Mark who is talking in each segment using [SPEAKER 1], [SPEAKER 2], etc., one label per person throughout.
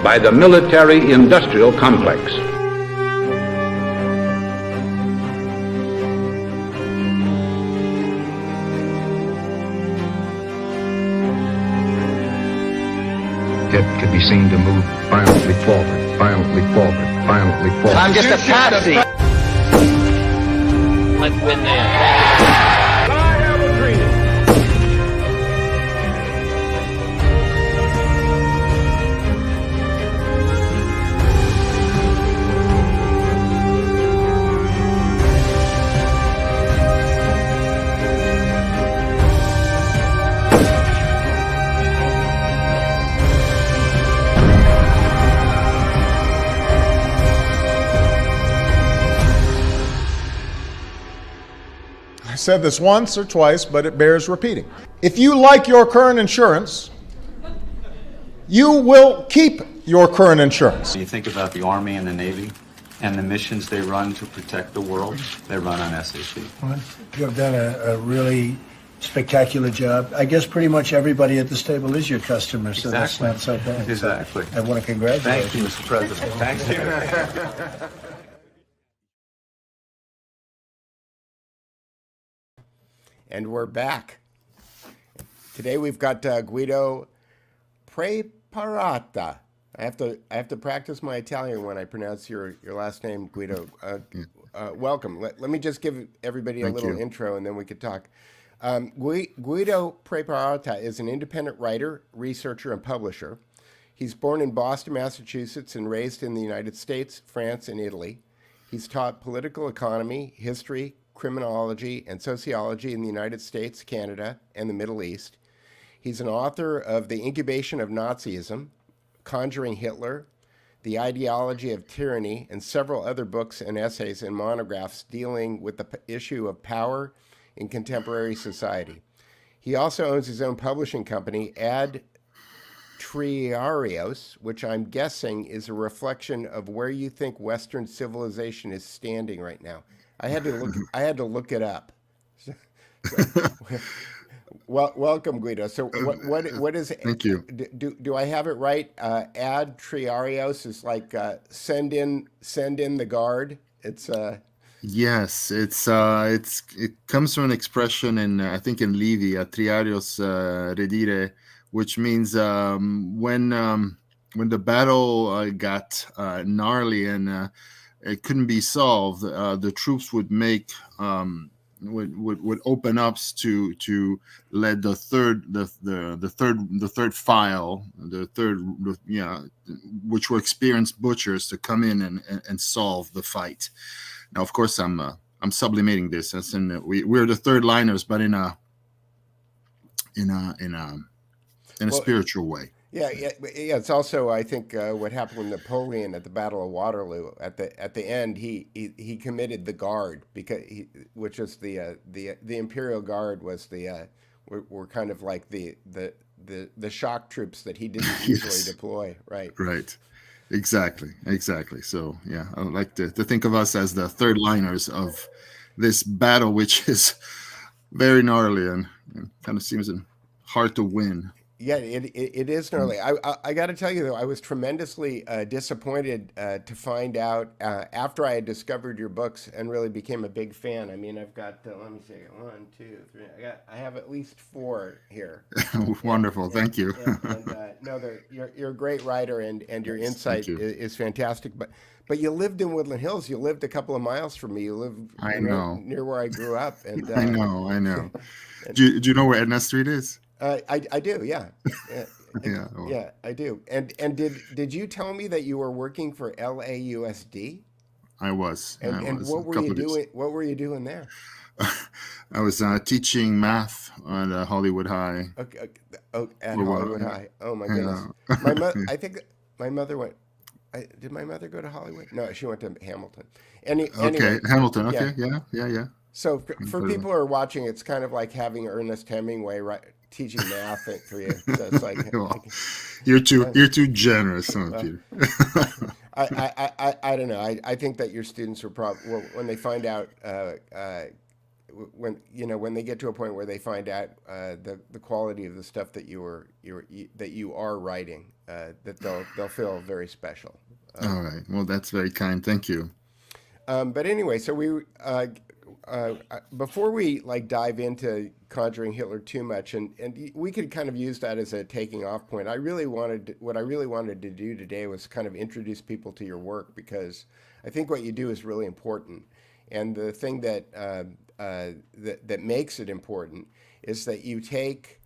[SPEAKER 1] by the military-industrial complex.
[SPEAKER 2] It could be seen to move violently forward, violently forward, violently forward.
[SPEAKER 3] I'm just a patsy.
[SPEAKER 4] Let's win there.
[SPEAKER 5] I have a dream.
[SPEAKER 6] I said this once or twice, but it bears repeating. If you like your current insurance, you will keep your current insurance.
[SPEAKER 7] You think about the Army and the Navy and the missions they run to protect the world, they run on SAP.
[SPEAKER 8] Well, you have done a really spectacular job. I guess pretty much everybody at this table is your customer, so
[SPEAKER 7] Exactly.
[SPEAKER 8] that's not so bad.
[SPEAKER 7] Exactly.
[SPEAKER 8] I want to congratulate
[SPEAKER 7] Thank you, Mr. President. Thank you.
[SPEAKER 9] And we're back. Today we've got Guido Preparata. I have to practice my Italian when I pronounce your last name, Guido. Welcome. Let me just give everybody a little intro, and then we could talk. Guido Preparata is an independent writer, researcher, and publisher. He's born in Boston, Massachusetts, and raised in the United States, France, and Italy. He's taught political economy, history, criminology, and sociology in the United States, Canada, and the Middle East. He's an author of The Incubation of Nazism, Conjuring Hitler, The Ideology of Tyranny, and several other books and essays and monographs dealing with the issue of power in contemporary society. He also owns his own publishing company, Ad Triarios, which I'm guessing is a reflection of where you think Western civilization is standing right now. I had to look it up. Well, welcome, Guido. So, what is?
[SPEAKER 10] Thank you.
[SPEAKER 9] Do I have it right? Ad Triarios is like send in the guard. It's
[SPEAKER 10] Yes, it comes from an expression in I think in Livy, Triarios redire, which means when the battle got gnarly and it couldn't be solved, the troops would make would open up to let the third file, which were experienced butchers, to come in and solve the fight. Now, of course, I'm sublimating this, as in we're the third liners, but in a spiritual way.
[SPEAKER 9] Yeah. It's also, I think, what happened with Napoleon at the Battle of Waterloo. At the end, he committed the guard, which is the Imperial Guard was were kind of like the shock troops that he didn't usually deploy. Right.
[SPEAKER 10] Exactly. So yeah, I like to think of us as the third liners of this battle, which is very gnarly and kind of seems hard to win.
[SPEAKER 9] Yeah, it is gnarly. I got to tell you, though, I was tremendously disappointed to find out after I had discovered your books and really became a big fan. I mean, I've got, let me see, 1, 2, 3. I have at least 4 here.
[SPEAKER 10] Wonderful, thank you.
[SPEAKER 9] No, you're a great writer, and your insight is fantastic. But you lived in Woodland Hills. You lived a couple of miles from me. You live near where I grew up. And
[SPEAKER 10] I know. Do you know where Edna Street is?
[SPEAKER 9] I do, yeah.
[SPEAKER 10] Yeah,
[SPEAKER 9] I do. And did you tell me that you were working for LAUSD?
[SPEAKER 10] I was.
[SPEAKER 9] And what were you doing? What were you doing there?
[SPEAKER 10] I was teaching math at Hollywood High.
[SPEAKER 9] Okay. Oh, at Hollywood High. Oh my goodness. I think my mother went. Did my mother go to Hollywood? No, she went to Hamilton. Anyway,
[SPEAKER 10] Hamilton. Okay, yeah.
[SPEAKER 9] So for people who are watching, it's kind of like having Ernest Hemingway teaching math for you. So it's like,
[SPEAKER 10] you're too generous, aren't you?
[SPEAKER 9] I don't know. I think that your students are probably when they find out when they get to a point where they find out the quality of the stuff that you are writing, that they'll feel very special.
[SPEAKER 10] All right. Well, that's very kind. Thank you.
[SPEAKER 9] But anyway, so before we dive into Conjuring Hitler too much, and we could kind of use that as a taking off point. What I really wanted to do today was kind of introduce people to your work, because I think what you do is really important, and the thing that that makes it important is that you take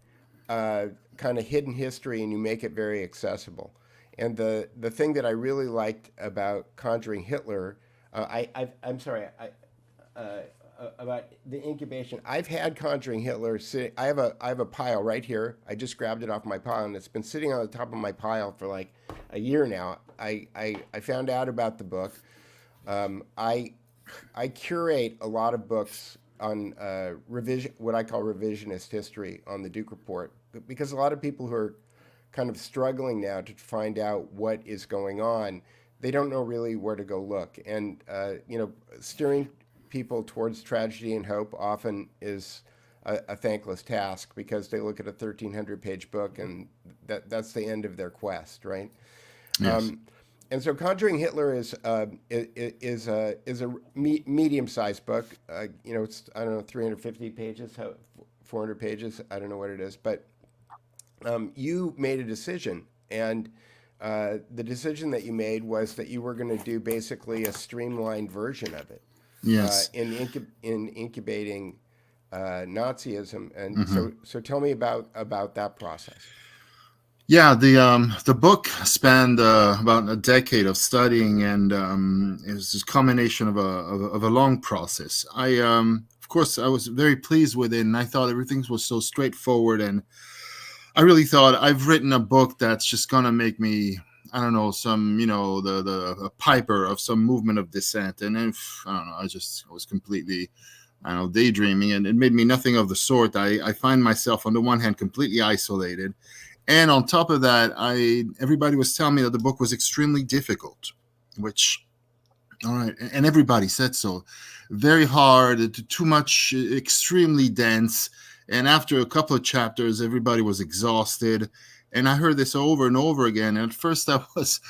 [SPEAKER 9] kind of hidden history and you make it very accessible. And the thing that I really liked about Conjuring Hitler, I'm sorry, about the incubation. I've had Conjuring Hitler sitting. I have a pile right here. I just grabbed it off my pile, and it's been sitting on the top of my pile for like a year now. I found out about the book. I curate a lot of books on what I call revisionist history on the Duke Report, because a lot of people who are kind of struggling now to find out what is going on, they don't know really where to go look. And steering people towards tragedy and hope often is a thankless task, because they look at a 1,300-page book and that's the end of their quest, right?
[SPEAKER 10] Yes.
[SPEAKER 9] And so Conjuring Hitler is a medium-sized book. It's, I don't know, 350 pages, 400 pages. I don't know what it is, but you made a decision, and the decision that you made was that you were going to do basically a streamlined version of it.
[SPEAKER 10] Yes.
[SPEAKER 9] In incubating Nazism, and so tell me about that process.
[SPEAKER 10] Yeah, the book spanned about a decade of studying, and it was this combination of a long process. Of course, I was very pleased with it, and I thought everything was so straightforward, and I really thought I've written a book that's just gonna make me, I don't know, the piper of some movement of dissent, and if I don't know, I was completely, I don't know, daydreaming, and it made me nothing of the sort. I find myself on the one hand completely isolated. And on top of that, everybody was telling me that the book was extremely difficult, which, all right, and everybody said so. Very hard, too much, extremely dense. And after a couple of chapters, everybody was exhausted. And I heard this over and over again. And at first, I was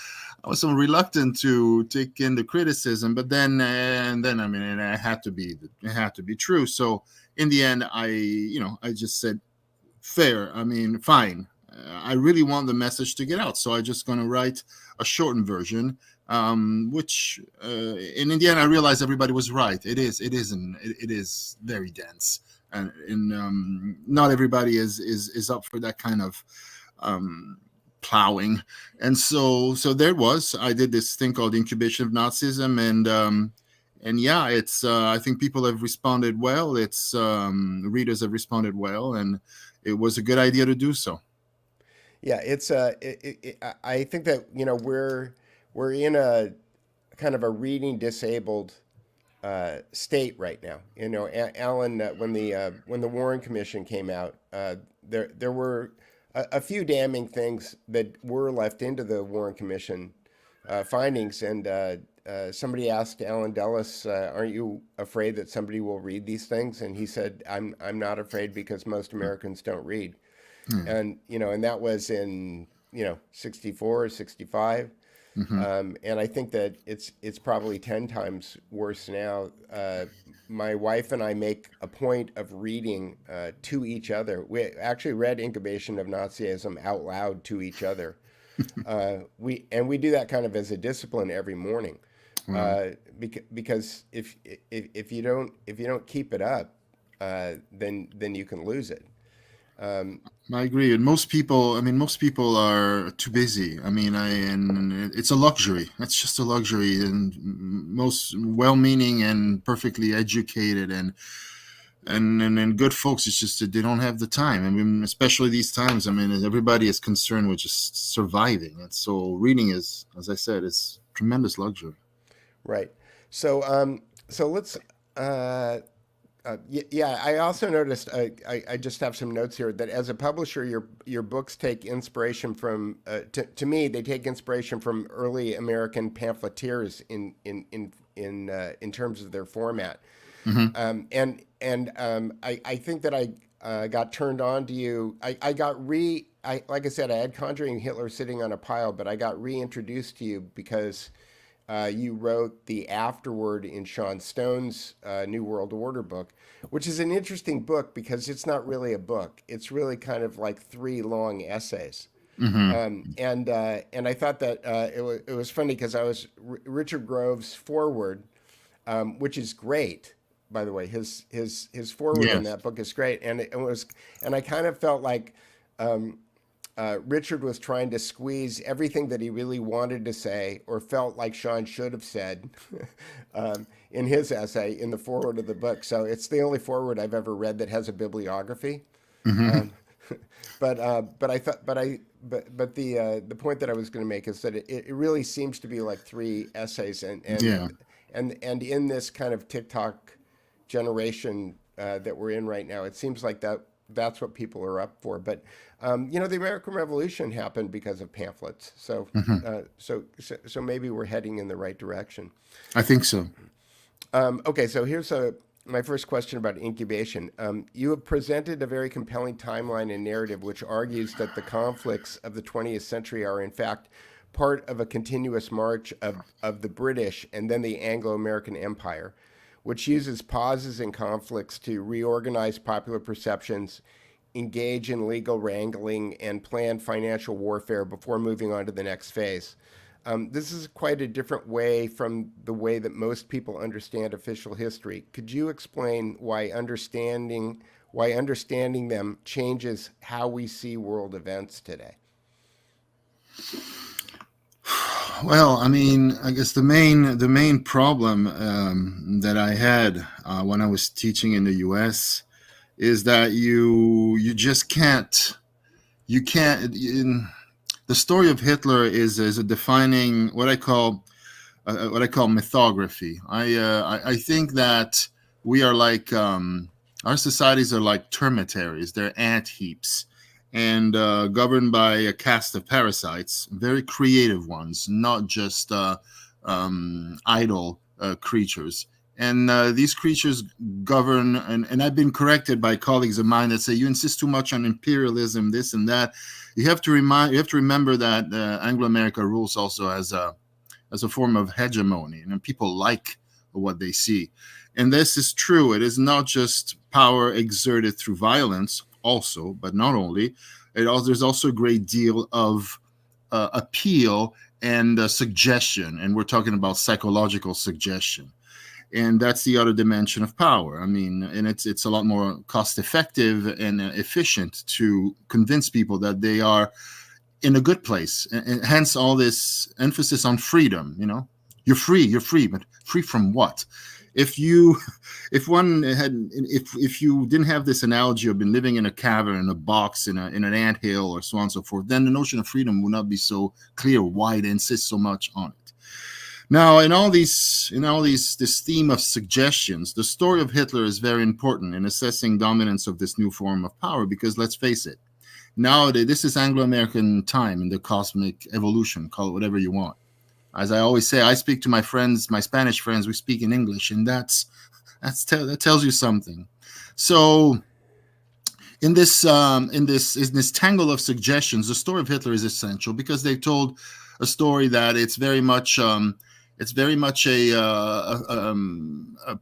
[SPEAKER 10] so reluctant to take in the criticism, but then I mean, it had to be true. So in the end, I just said, fair. I mean, fine. I really want the message to get out, so I'm just going to write a shortened version, which, and in the end, I realized everybody was right. It is very dense, and not everybody is up for that kind of plowing. And so there was. I did this thing called Incubation of Nazism, and yeah, it's. I think people have responded well. It's readers have responded well, and it was a good idea to do so.
[SPEAKER 9] Yeah, it's I think that we're in a kind of a reading disabled state right now. Alan, when the Warren Commission came out, there were a few damning things that were left into the Warren Commission findings, and somebody asked Alan Dulles, "Aren't you afraid that somebody will read these things?" And he said, "I'm not afraid, because most Americans don't read." And and that was in 64 or 65, and I think that it's probably 10 times worse now. My wife and I make a point of reading to each other. We actually read Incubation of Nazism out loud to each other. We do that kind of as a discipline every morning, because if you don't keep it up, then you can lose it.
[SPEAKER 10] I agree. And most people are too busy. I mean, and it's a luxury. It's just a luxury. And most well-meaning and perfectly educated and good folks, it's just that they don't have the time. I mean, especially these times. I mean, everybody is concerned with just surviving. And so reading is, as I said, is tremendous luxury.
[SPEAKER 9] Right. So let's. I also noticed. I just have some notes here that as a publisher, your books take inspiration from. To me, they take inspiration from early American pamphleteers in terms of their format. I think that I got turned on to you. Like I said, I had Conjuring Hitler sitting on a pile, but I got reintroduced to you because you wrote the afterword in Sean Stone's New World Order book, which is an interesting book because it's not really a book. It's really kind of like 3 long essays. And I thought that it was funny because I was Richard Grove's foreword, which is great, by the way. His foreword in that book is great, and I kind of felt like Richard was trying to squeeze everything that he really wanted to say or felt like Sean should have said in his essay in the foreword of the book. So it's the only foreword I've ever read that has a bibliography. But the point that I was going to make is that it really seems to be like 3 essays, and in this kind of TikTok generation that we're in right now, it seems like that's what people are up for. But the American Revolution happened because of pamphlets, so so maybe we're heading in the right direction.
[SPEAKER 10] I think so.
[SPEAKER 9] Okay, so here's my first question about incubation. You have presented a very compelling timeline and narrative which argues that the conflicts of the 20th century are in fact part of a continuous march of the British and then the Anglo-American Empire, which uses pauses in conflicts to reorganize popular perceptions, engage in legal wrangling, and plan financial warfare before moving on to the next phase. This is quite a different way from the way that most people understand official history. Could you explain why understanding them changes how we see world events today?
[SPEAKER 10] Well, I mean, I guess the main problem that I had when I was teaching in the U.S. is that you just can't. The story of Hitler is a defining what I call mythography. I think that we are like our societies are like termitaries. They're ant heaps, and governed by a caste of parasites, very creative ones, not just idle creatures. And these creatures govern, and I've been corrected by colleagues of mine that say you insist too much on imperialism, this and that. You have to remember that Anglo-America rules also as a form of hegemony, and people like what they see. And this is true. It is not just power exerted through violence, also, but not only. There's also a great deal of appeal and suggestion, and we're talking about psychological suggestion. And that's the other dimension of power. I mean, and it's a lot more cost effective and efficient to convince people that they are in a good place. And hence all this emphasis on freedom. You're free, but free from what? If you didn't have this analogy of been living in a cavern, in a box, in an anthill, or so on and so forth, then the notion of freedom would not be so clear why they insist so much on it. Now, in all this theme of suggestions, the story of Hitler is very important in assessing dominance of this new form of power, because let's face it, nowadays this is Anglo-American time in the cosmic evolution, call it whatever you want. As I always say, I speak to my friends, my Spanish friends, we speak in English, and that tells you something. So in this tangle of suggestions, the story of Hitler is essential because they told a story that it's very much a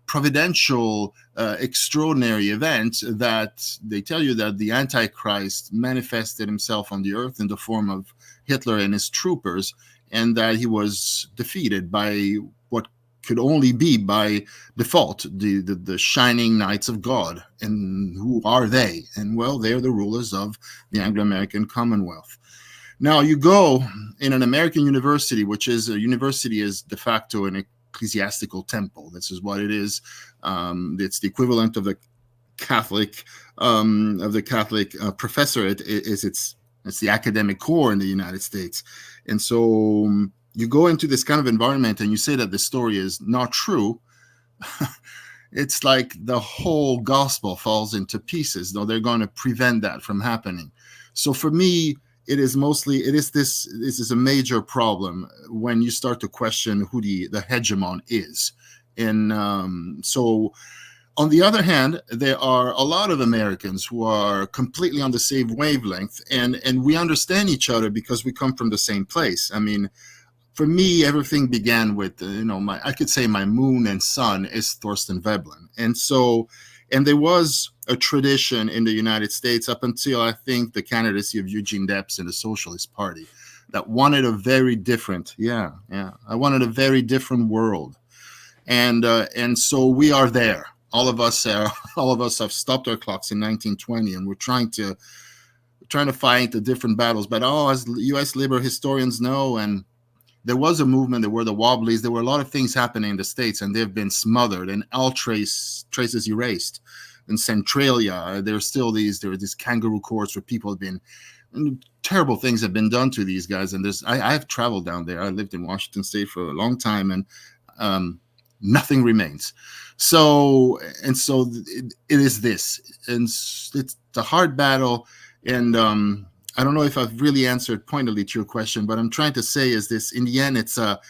[SPEAKER 10] providential, extraordinary event, that they tell you that the Antichrist manifested himself on the earth in the form of Hitler and his troopers, and that he was defeated by what could only be by default the shining knights of God. And who are they? And well, they're the rulers of the Anglo-American Commonwealth. Now you go in an American university, which is a university is de facto an ecclesiastical temple. This is what it is. It's the equivalent of the Catholic professorate. It's the academic core in the United States. And so you go into this kind of environment and you say that the story is not true. It's like the whole gospel falls into pieces, though they're going to prevent that from happening. So for me, this is a major problem when you start to question who the hegemon is. And so On the other hand, there are a lot of Americans who are completely on the same wavelength, and we understand each other because we come from the same place. I mean, for me, everything began with, I could say my moon and sun is Thorstein Veblen. And there was a tradition in the United States up until, I think, the candidacy of Eugene Debs in the Socialist Party that wanted a very different, I wanted a very different world. And so we are there. All of us have stopped our clocks in 1920, and we're trying to fight the different battles. But as U.S. labor historians know, and there was a movement, there were the Wobblies, there were a lot of things happening in the States, and they've been smothered, and all traces erased. In Centralia, there were these kangaroo courts where people have been, terrible things have been done to these guys. And I've traveled down there. I lived in Washington State for a long time, and nothing remains. So it is this, and it's a hard battle. And I don't know if I've really answered pointedly to your question, but I'm trying to say is this: in the end, it's a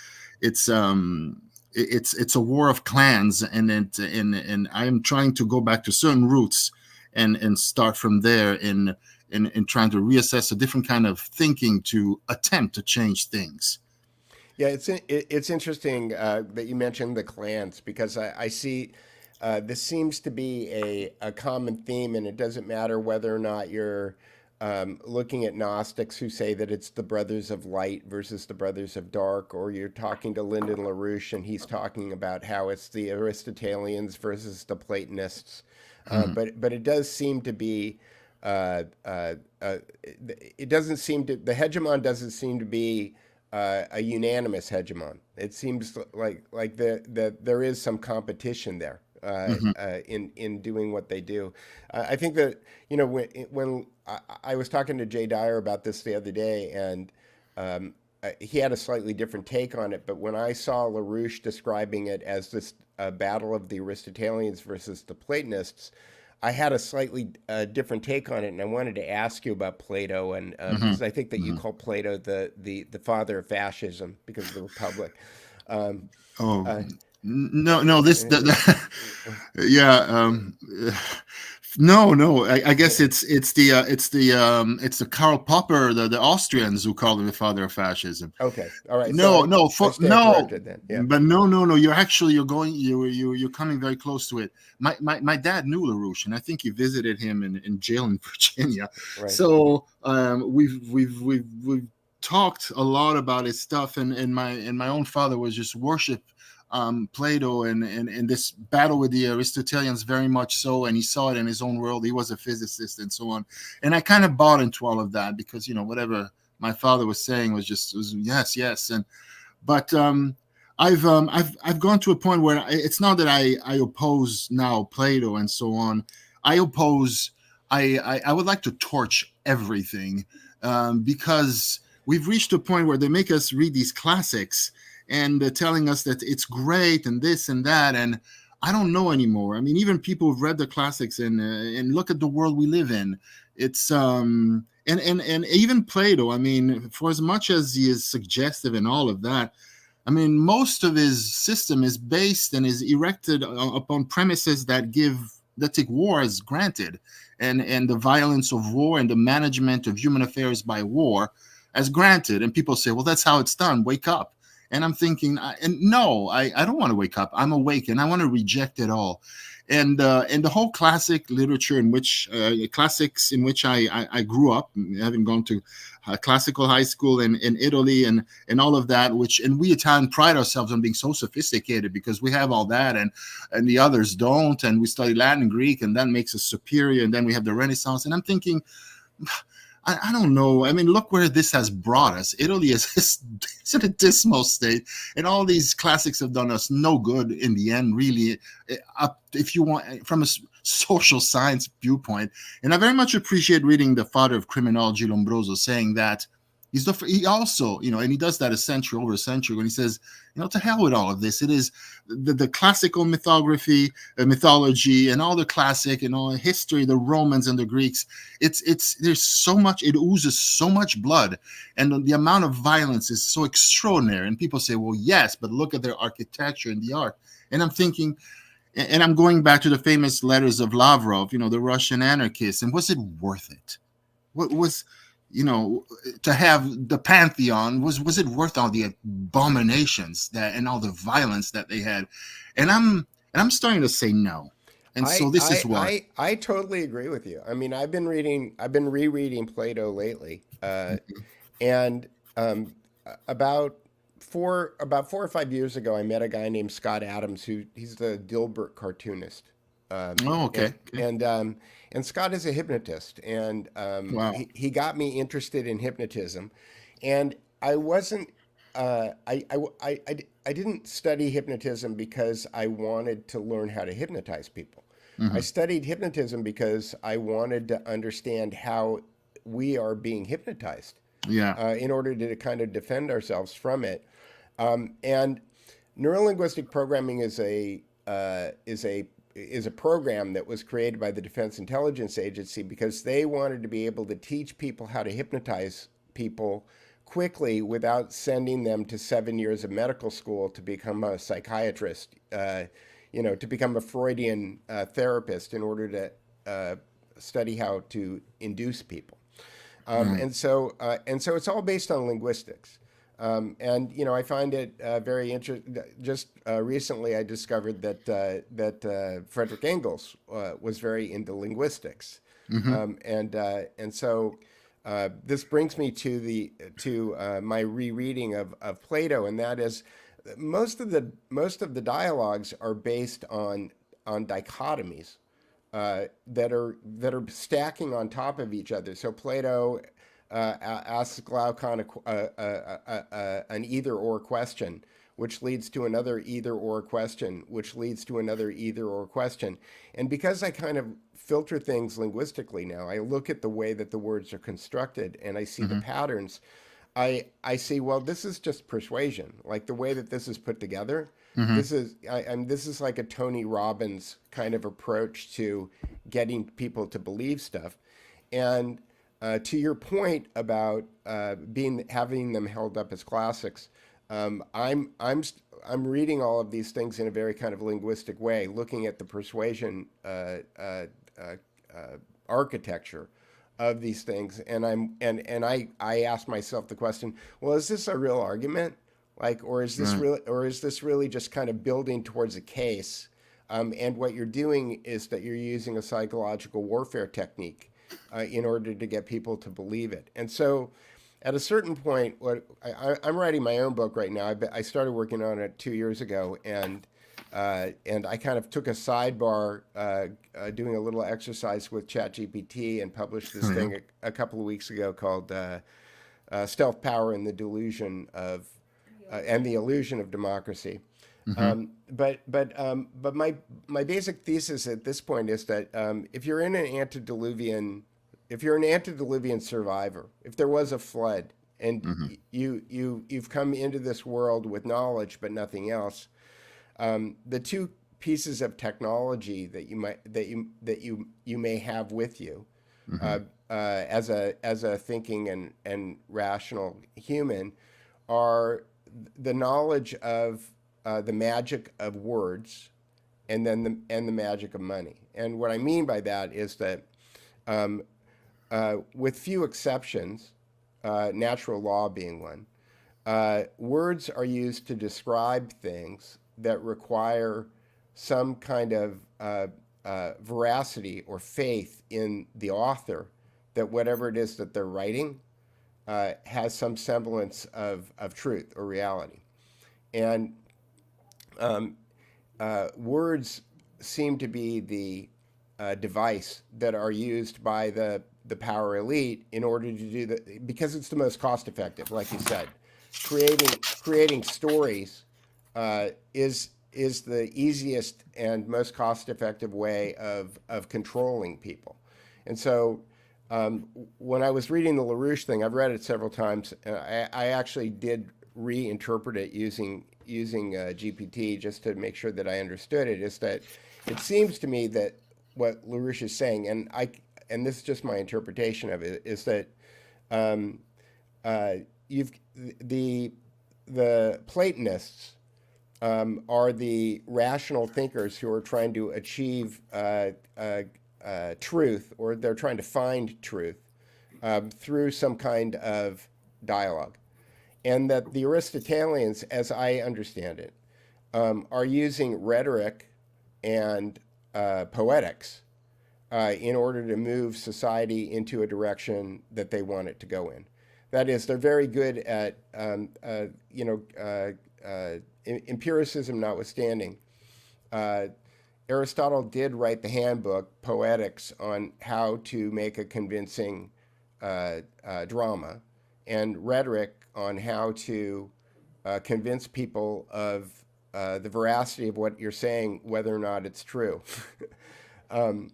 [SPEAKER 10] war of clans, and I am trying to go back to certain roots and start from there in trying to reassess a different kind of thinking to attempt to change things.
[SPEAKER 9] Yeah, it's interesting that you mentioned the clans, because I see this seems to be a common theme, and it doesn't matter whether or not you're looking at Gnostics who say that it's the brothers of light versus the brothers of dark, or you're talking to Lyndon LaRouche and he's talking about how it's the Aristotelians versus the Platonists. But it does seem to be the hegemon doesn't seem to be a unanimous hegemon. It seems like there is some competition there in doing what they do. I think that when I was talking to Jay Dyer about this the other day, and he had a slightly different take on it. But when I saw LaRouche describing it as this battle of the Aristotelians versus the Platonists, I had a slightly different take on it, and I wanted to ask you about Plato, and because I think that you call Plato the father of fascism because of the Republic.
[SPEAKER 10] No, No. I guess it's the Karl Popper, the Austrians, who called him the father of fascism.
[SPEAKER 9] Okay, all right.
[SPEAKER 10] No.
[SPEAKER 9] Then. Yeah.
[SPEAKER 10] But no. You're coming very close to it. My dad knew LaRouche, and I think he visited him in jail in Virginia. Right. So we've talked a lot about his stuff, and my own father was just worship Plato and this battle with the Aristotelians very much so, and he saw it in his own world. He was a physicist and so on, and I kind of bought into all of that because whatever my father was saying was yes. But I've gone to a point where it's not that I oppose now Plato and so on. I would like to torch everything because we've reached a point where they make us read these classics and telling us that it's great and this and that, and I don't know anymore. I mean, even people who've read the classics and look at the world we live in, it's and even Plato. I mean, for as much as he is suggestive and all of that, I mean, most of his system is based and is erected upon premises that take war as granted, and the violence of war and the management of human affairs by war as granted. And people say, well, that's how it's done. Wake up. And I'm thinking, no, I don't want to wake up. I'm awake, and I want to reject it all. And the whole classic literature classics in which I grew up, having gone to classical high school in Italy and all of that, and we Italians pride ourselves on being so sophisticated because we have all that and the others don't, and we study Latin and Greek, and that makes us superior, and then we have the Renaissance. And I'm thinking, I don't know. I mean, look where this has brought us. Italy is in a dismal state, and all these classics have done us no good in the end, really, if you want, from a social science viewpoint. And I very much appreciate reading the father of criminology, Lombroso, saying that he also, and he does that over a century when he says, to hell with all of this. It is the classical mythology and all the classic and all the history, the Romans and the Greeks. There's so much, it oozes so much blood, and the amount of violence is so extraordinary. And people say, well, yes, but look at their architecture and the art. And I'm thinking, and I'm going back to the famous letters of Lavrov, the Russian anarchists, and was it worth it? What was, to have the Pantheon, was it worth all the abominations and all the violence that they had? And I'm starting to say no. And so this is why
[SPEAKER 9] I totally agree with you. I mean, I've been rereading Plato lately, and about 4 or 5 years ago, I met a guy named Scott Adams, he's the Dilbert cartoonist.
[SPEAKER 10] okay.
[SPEAKER 9] And Scott is a hypnotist, and
[SPEAKER 10] Wow.
[SPEAKER 9] he got me interested in hypnotism, and I wasn't. I didn't study hypnotism because I wanted to learn how to hypnotize people. I studied hypnotism because I wanted to understand how we are being hypnotized.
[SPEAKER 10] Yeah.
[SPEAKER 9] In order to kind of defend ourselves from it. And neurolinguistic programming is a program that was created by the Defense Intelligence Agency because they wanted to be able to teach people how to hypnotize people quickly without sending them to 7 years of medical school to become a psychiatrist, to become a Freudian therapist in order to study how to induce people. And so it's all based on linguistics. And I find it very interesting. Just recently, I discovered that Frederick Engels was very into linguistics, and so this brings me to my rereading of Plato, and that is most of the dialogues are based on dichotomies. That are stacking on top of each other. So Plato asks Glaucon an either-or question, which leads to another either-or question, which leads to another either-or question. And because I kind of filter things linguistically now, I look at the way that the words are constructed and I see the patterns. I see, well, this is just persuasion, like the way that this is put together. This is like a Tony Robbins kind of approach to getting people to believe stuff. And to your point about having them held up as classics, I'm reading all of these things in a very kind of linguistic way, looking at the persuasion architecture of these things, and I ask myself the question: well, is this a real argument? Or is this really just kind of building towards a case? And what you're doing is that you're using a psychological warfare technique in order to get people to believe it. And so, at a certain point, I'm writing my own book right now. I started working on it 2 years ago, and I kind of took a sidebar doing a little exercise with ChatGPT and published this thing a couple of weeks ago called "Stealth Power and the Delusion of." And the illusion of democracy. But my basic thesis at this point is that if you're an antediluvian survivor, if there was a flood and you've come into this world with knowledge but nothing else, the two pieces of technology that you may have with you as a thinking and rational human are the knowledge of the magic of words, and then the magic of money. And what I mean by that is that, with few exceptions, natural law being one, words are used to describe things that require some kind of veracity or faith in the author that whatever it is that they're writing has some semblance of truth or reality. And words seem to be the device that are used by the power elite in order to do that, because it's the most cost effective, like you said. Creating stories is the easiest and most cost effective way of controlling people. And so when I was reading the LaRouche thing, I've read it several times. I actually did reinterpret it using GPT just to make sure that I understood it. Is that it seems to me that what LaRouche is saying, and this is just my interpretation of it, is that you've the Platonists are the rational thinkers who are trying to achieve truth, or they're trying to find truth through some kind of dialogue. And that the Aristotelians, as I understand it, are using rhetoric and poetics in order to move society into a direction that they want it to go in. That is, they're very good at, empiricism notwithstanding. Aristotle did write the handbook, Poetics, on how to make a convincing drama, and rhetoric on how to convince people of the veracity of what you're saying, whether or not it's true. And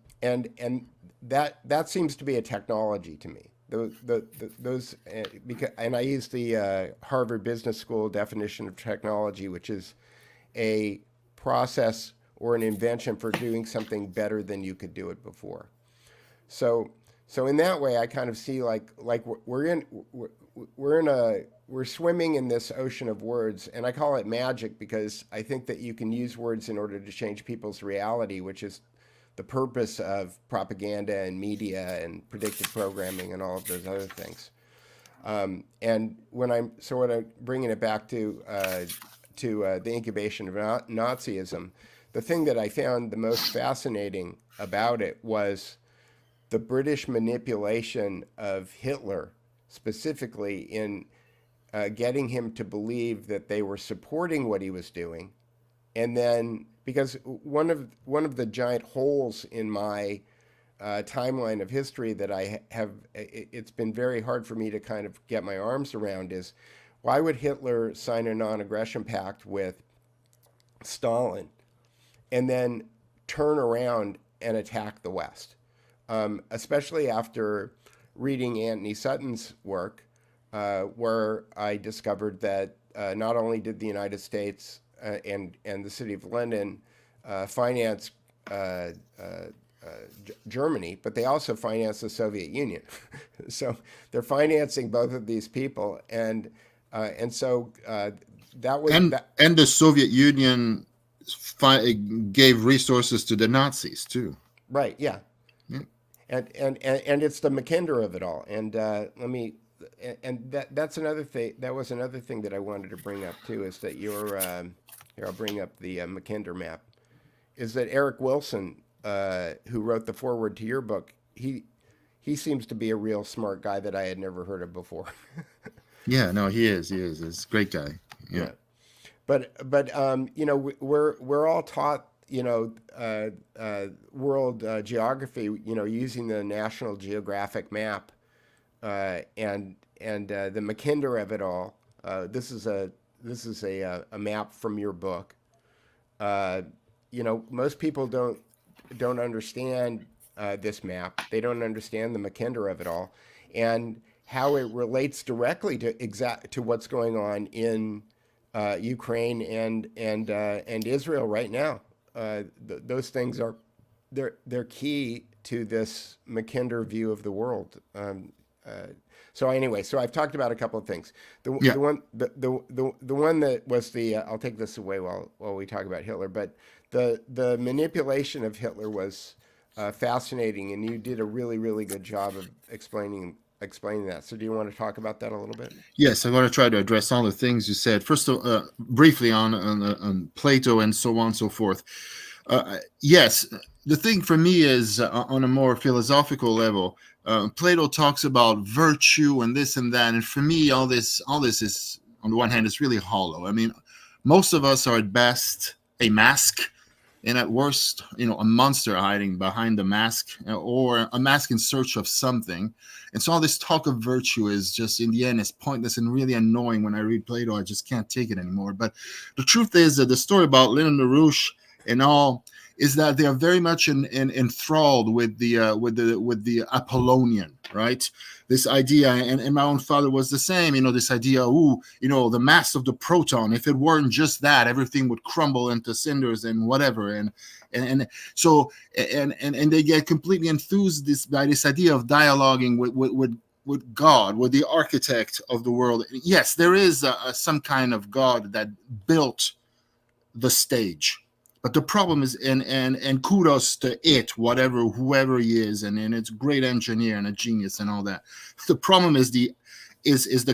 [SPEAKER 9] that seems to be a technology to me. Those because, and I use the Harvard Business School definition of technology, which is a process or an invention for doing something better than you could do it before. So in that way, I kind of see like we're swimming in this ocean of words, and I call it magic because I think that you can use words in order to change people's reality, which is the purpose of propaganda and media and predictive programming and all of those other things. And when I'm bringing it back to the incubation of Nazism, the thing that I found the most fascinating about it was the British manipulation of Hitler, specifically in getting him to believe that they were supporting what he was doing. And then, because one of the giant holes in my timeline of history that I have, it's been very hard for me to kind of get my arms around, is why would Hitler sign a non-aggression pact with Stalin and then turn around and attack the West? Especially after reading Anthony Sutton's work, where I discovered that not only did the United States and the city of London finance Germany, but they also finance the Soviet Union. So they're financing both of these people, and so that was
[SPEAKER 10] and the Soviet Union gave resources to the Nazis too.
[SPEAKER 9] Right. Yeah. And it's the Mackinder of it all. And that's another thing. That was another thing that I wanted to bring up too, is that here I'll bring up the Mackinder map. Is that Eric Wilson, who wrote the foreword to your book? He seems to be a real smart guy that I had never heard of before.
[SPEAKER 10] Yeah, no, he is. He's a great guy. Yeah.
[SPEAKER 9] But we're all taught world geography, using the National Geographic map, and the Mackinder of it all. This is a map from your book. Most people don't understand this map. They don't understand the Mackinder of it all, and how it relates directly to what's going on in Ukraine and Israel right now. Those things are they're key to this Mackinder view of the world. So I've talked about a couple of things. The one that was the I'll take this away while we talk about Hitler, but the manipulation of Hitler was fascinating, and you did a really, really good job of explaining that. So do you want to talk about that a little bit?
[SPEAKER 10] Yes, I'm going to try to address all the things you said. First, briefly on Plato and so on and so forth. Yes, the thing for me is on a more philosophical level. Plato talks about virtue and this and that, and for me, all this is, on the one hand, it's really hollow. I mean, most of us are at best a mask, and at worst, a monster hiding behind the mask, or a mask in search of something. And so all this talk of virtue is just, in the end, is pointless and really annoying. When I read Plato, I just can't take it anymore. But the truth is that the story about Lenin LaRouche and all is that they are very much enthralled with the Apollonian, right? This idea, and my own father was the same, this idea, the mass of the proton. If it weren't just that, everything would crumble into cinders and whatever. And so they get completely enthused by this idea of dialoguing with God, with the architect of the world. Yes, there is some kind of God that built the stage. But the problem is, and kudos to it, whoever he is, and it's a great engineer and a genius and all that. The problem is the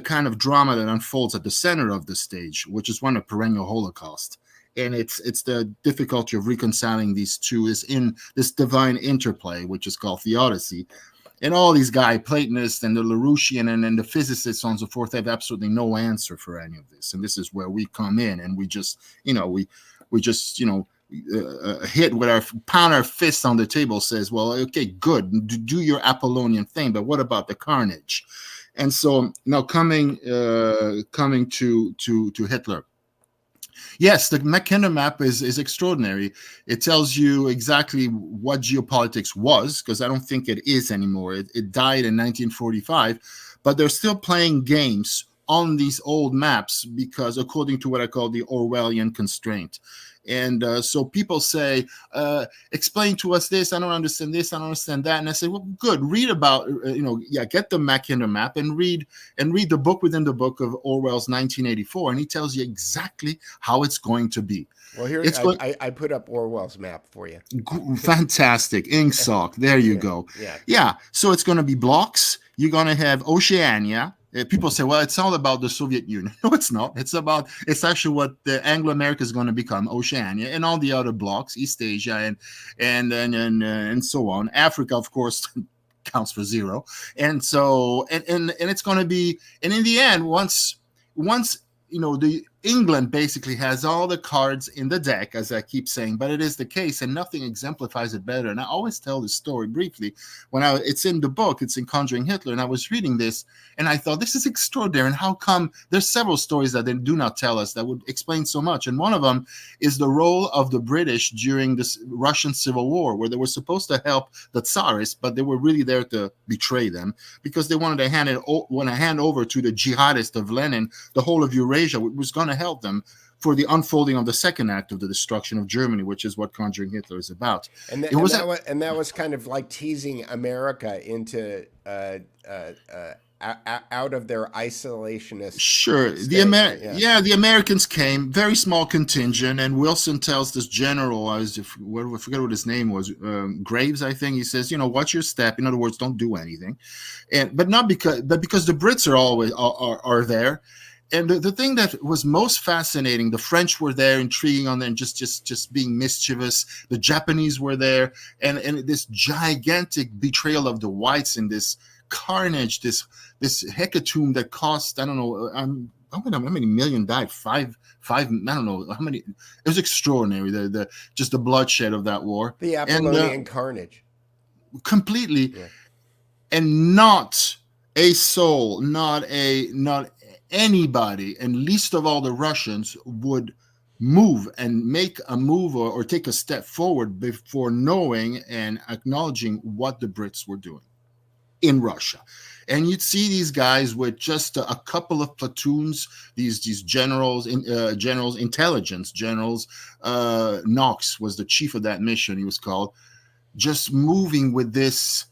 [SPEAKER 10] kind of drama that unfolds at the center of the stage, which is one of perennial Holocaust. And it's the difficulty of reconciling these two is in this divine interplay, which is called theodicy. And all these Platonists and the Larouchian and the physicists, so on and so forth, have absolutely no answer for any of this. And this is where we come in, and we just, hit with pound our fists on the table, says, well, okay, good, do your Apollonian thing, but what about the carnage? And so now coming to Hitler. Yes, the Mackinder map is extraordinary. It tells you exactly what geopolitics was, because I don't think it is anymore. It died in 1945, but they're still playing games on these old maps because according to what I call the Orwellian constraint. And so people say, explain to us this, I don't understand this, I don't understand that. And I say, well, good, read about, get the Mackinder map and read the book within the book of Orwell's 1984. And he tells you exactly how it's going to be.
[SPEAKER 9] Well, here, I put up Orwell's map for you.
[SPEAKER 10] Fantastic. Ingsoc. There you go. Yeah. So it's going to be blocks. You're going to have Oceania. People say, well, it's all about the Soviet Union. No, it's not. It's actually what the Anglo-America is going to become, Oceania, and all the other blocks, East Asia and so on. Africa, of course, counts for zero. And so, and it's going to be, and in the end, once the England basically has all the cards in the deck, as I keep saying, but it is the case, and nothing exemplifies it better. And I always tell this story briefly. It's in the book, it's in Conjuring Hitler, and I was reading this, and I thought, this is extraordinary. And how come there's several stories that they do not tell us that would explain so much? And one of them is the role of the British during this Russian Civil War, where they were supposed to help the Tsarists, but they were really there to betray them because they wanted to hand over to the jihadists of Lenin the whole of Eurasia, which was going to help them for the unfolding of the second act of the destruction of Germany, which is what Conjuring Hitler is about.
[SPEAKER 9] And that was kind of like teasing America into out of their isolationist.
[SPEAKER 10] Sure,
[SPEAKER 9] state.
[SPEAKER 10] The Americans came, very small contingent, and Wilson tells this general, I forget what his name was, Graves, I think. He says, watch your step. In other words, don't do anything, but because the Brits are always are there. And the thing that was most fascinating, the French were there, intriguing on them, just being mischievous. The Japanese were there, and this gigantic betrayal of the whites in this carnage, this hecatomb that cost, I don't know, how many million died? Five, I don't know how many. It was extraordinary. Just the bloodshed of that war.
[SPEAKER 9] The Apollonian carnage.
[SPEAKER 10] Completely, and not a soul, not anybody, and least of all the Russians, would move and make a move or take a step forward before knowing and acknowledging what the Brits were doing in Russia. And you'd see these guys with just a couple of platoons, these generals, intelligence generals. Knox was the chief of that mission, he was called, just moving with this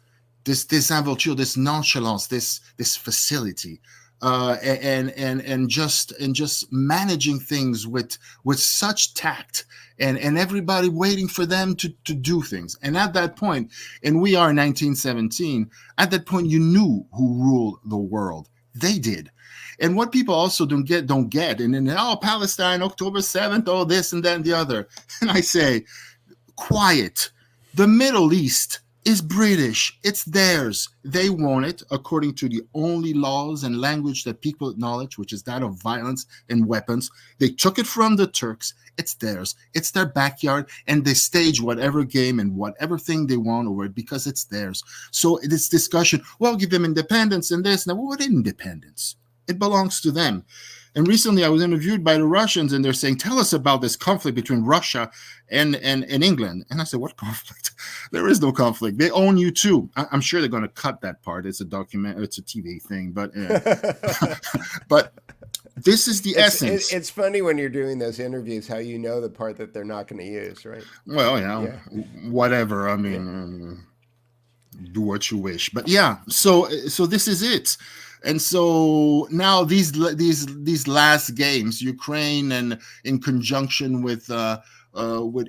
[SPEAKER 10] désinvolture, this nonchalance, this facility. And just managing things with such tact and everybody waiting for them to do things. And at that point, and we are in 1917, at that point, you knew who ruled the world. They did. And what people also don't get, and then, Palestine, October 7th, this and that and the other. And I say, quiet. The Middle East is British. It's theirs. They want it according to the only laws and language that people acknowledge, which is that of violence and weapons. They took it from the Turks. It's theirs. It's their backyard, and they stage whatever game and whatever thing they want over it because it's theirs. So this discussion, well, give them independence and this. Now, what independence? It belongs to them. And recently I was interviewed by the Russians, and they're saying, tell us about this conflict between Russia and England. And I said, what conflict? There is no conflict. They own you too. I'm sure they're going to cut that part. It's a document. It's a TV thing. But but this is the essence.
[SPEAKER 9] It's funny when you're doing those interviews how you know the part that they're not going to use, right?
[SPEAKER 10] Well, whatever. I mean, do what you wish. But so this is it. And so now these last games, Ukraine and in conjunction with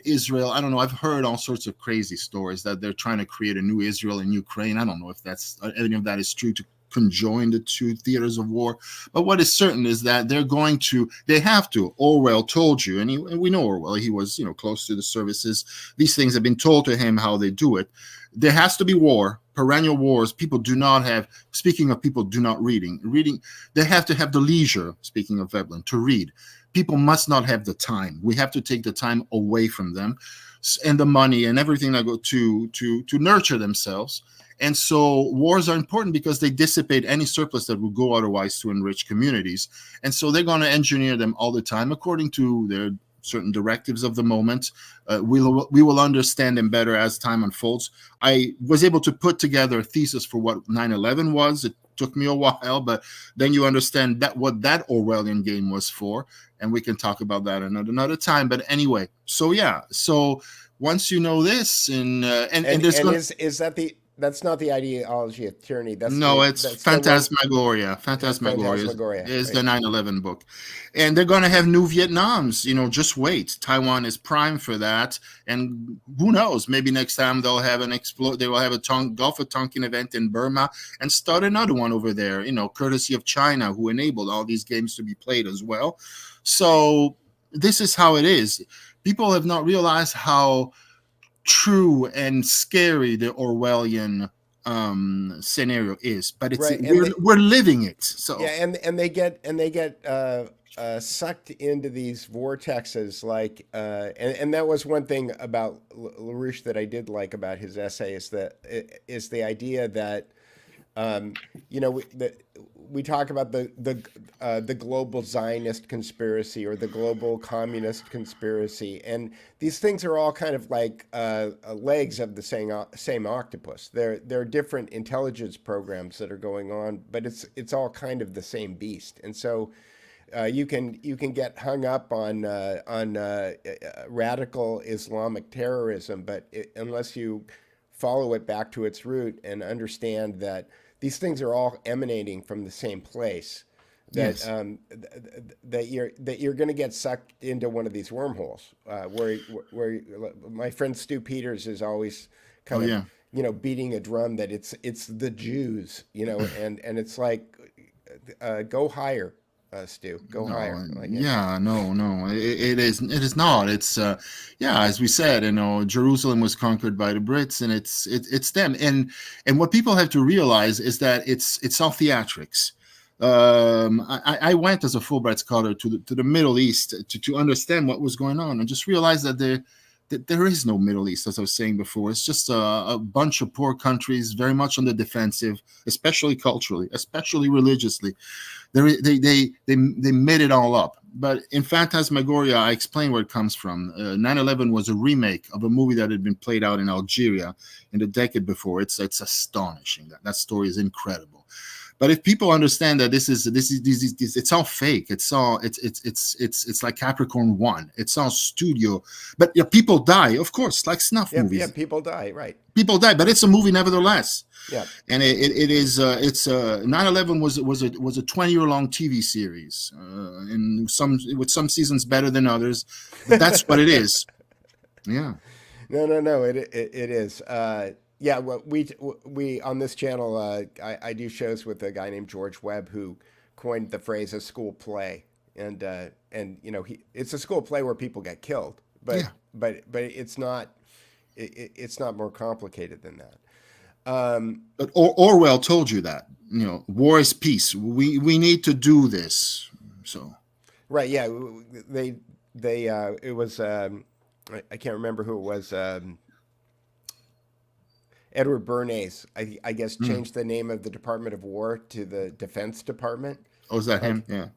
[SPEAKER 10] Israel, I don't know. I've heard all sorts of crazy stories that they're trying to create a new Israel and Ukraine. I don't know if that's any of that is true to conjoin the two theaters of war. But what is certain is that they have to. Orwell told you, and we know Orwell. He was close to the services. These things have been told to him how they do it. There has to be war, perennial wars. People do not have, speaking of people do not reading, they have to have the leisure, speaking of Veblen, to read. People must not have the time. We have to take the time away from them and the money and everything that go to nurture themselves. And so wars are important because they dissipate any surplus that would go otherwise to enrich communities. And so they're going to engineer them all the time according to their certain directives of the moment. We will understand them better as time unfolds. I was able to put together a thesis for what 9/11 was. It took me a while, but then you understand that what that Orwellian game was for, and we can talk about that another time. But anyway, so yeah, so once you know this,
[SPEAKER 9] that's not the ideology of tyranny.
[SPEAKER 10] It's Phantasmagoria. Phantasmagoria is
[SPEAKER 9] right.
[SPEAKER 10] The 9/11 book. And they're going to have new Vietnams. Just wait. Taiwan is prime for that. And who knows? Maybe next time they will have a Gulf of Tonkin event in Burma and start another one over there, courtesy of China, who enabled all these games to be played as well. So this is how it is. People have not realized how true and scary the Orwellian scenario is, but it's right. we're living it. So
[SPEAKER 9] yeah, and they get sucked into these vortexes, like and that was one thing about LaRouche that I did like about his essay is the idea that we talk about the global Zionist conspiracy or the global communist conspiracy, and these things are all kind of like legs of the same octopus. They're different intelligence programs that are going on, but it's all kind of the same beast. And so you can get hung up on radical Islamic terrorism, but unless you follow it back to its root and understand that these things are all emanating from the same place, that yes. that you're going to get sucked into one of these wormholes, where my friend Stu Peters is always kind of beating a drum that it's the Jews, and it's like go higher. Stu, go higher.
[SPEAKER 10] It is not. It's as we said, Jerusalem was conquered by the Brits, and it's them. And what people have to realize is that it's all theatrics. I went as a Fulbright scholar to the Middle East to understand what was going on, and just realize that there is no Middle East, as I was saying before. It's just a bunch of poor countries, very much on the defensive, especially culturally, especially religiously. They made it all up. But in Phantasmagoria, I explain where it comes from. 9/11 was a remake of a movie that had been played out in Algeria in the decade before. It's astonishing. That story is incredible. But if people understand that this is it's all fake. It's like Capricorn 1. It's all studio. But people die, of course, like snuff movies.
[SPEAKER 9] Yeah, people die, right?
[SPEAKER 10] People die, but it's a movie nevertheless.
[SPEAKER 9] Yeah.
[SPEAKER 10] And it is 9/11 was a 20-year-long TV series, and with some seasons better than others. But that's what it is. Yeah.
[SPEAKER 9] No. It is. Yeah, well, we on this channel, I do shows with a guy named George Webb who coined the phrase "a school play," and it's a school play where people get killed, but it's not more complicated than that.
[SPEAKER 10] But Orwell told you that war is peace. We need to do this. So
[SPEAKER 9] right, yeah, they it was I can't remember who it was. Edward Bernays, I guess, changed the name of the Department of War to the Defense Department.
[SPEAKER 10] Oh, is that him? Yeah.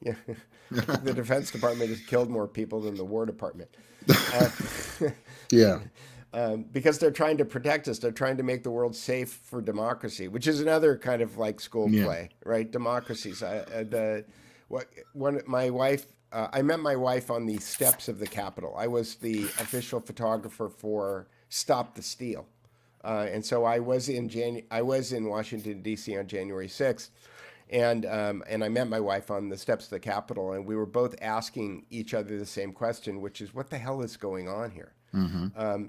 [SPEAKER 9] The Defense Department has killed more people than the War Department.
[SPEAKER 10] Yeah.
[SPEAKER 9] Because they're trying to protect us. They're trying to make the world safe for democracy, which is another kind of like school play, right? Democracies. My wife. I met my wife on the steps of the Capitol. I was the official photographer for Stop the Steal. And so I was in Washington D.C. on January 6th, And I met my wife on the steps of the Capitol, and we were both asking each other the same question, which is, what the hell is going on here?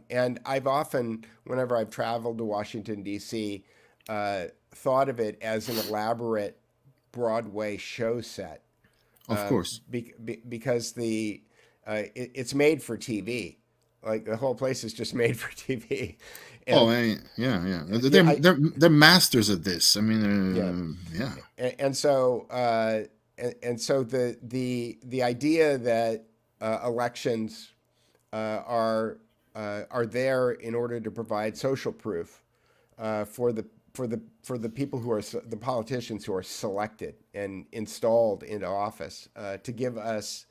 [SPEAKER 9] And I've often, whenever I've traveled to Washington, D.C., thought of it as an elaborate Broadway show set.
[SPEAKER 10] Of course.
[SPEAKER 9] Because it's made for TV. Like, the whole place is just made for TV. And,
[SPEAKER 10] yeah. They're masters at this. I mean, yeah.
[SPEAKER 9] And so the idea that elections are there in order to provide social proof for the people who are the politicians who are selected and installed into office to give us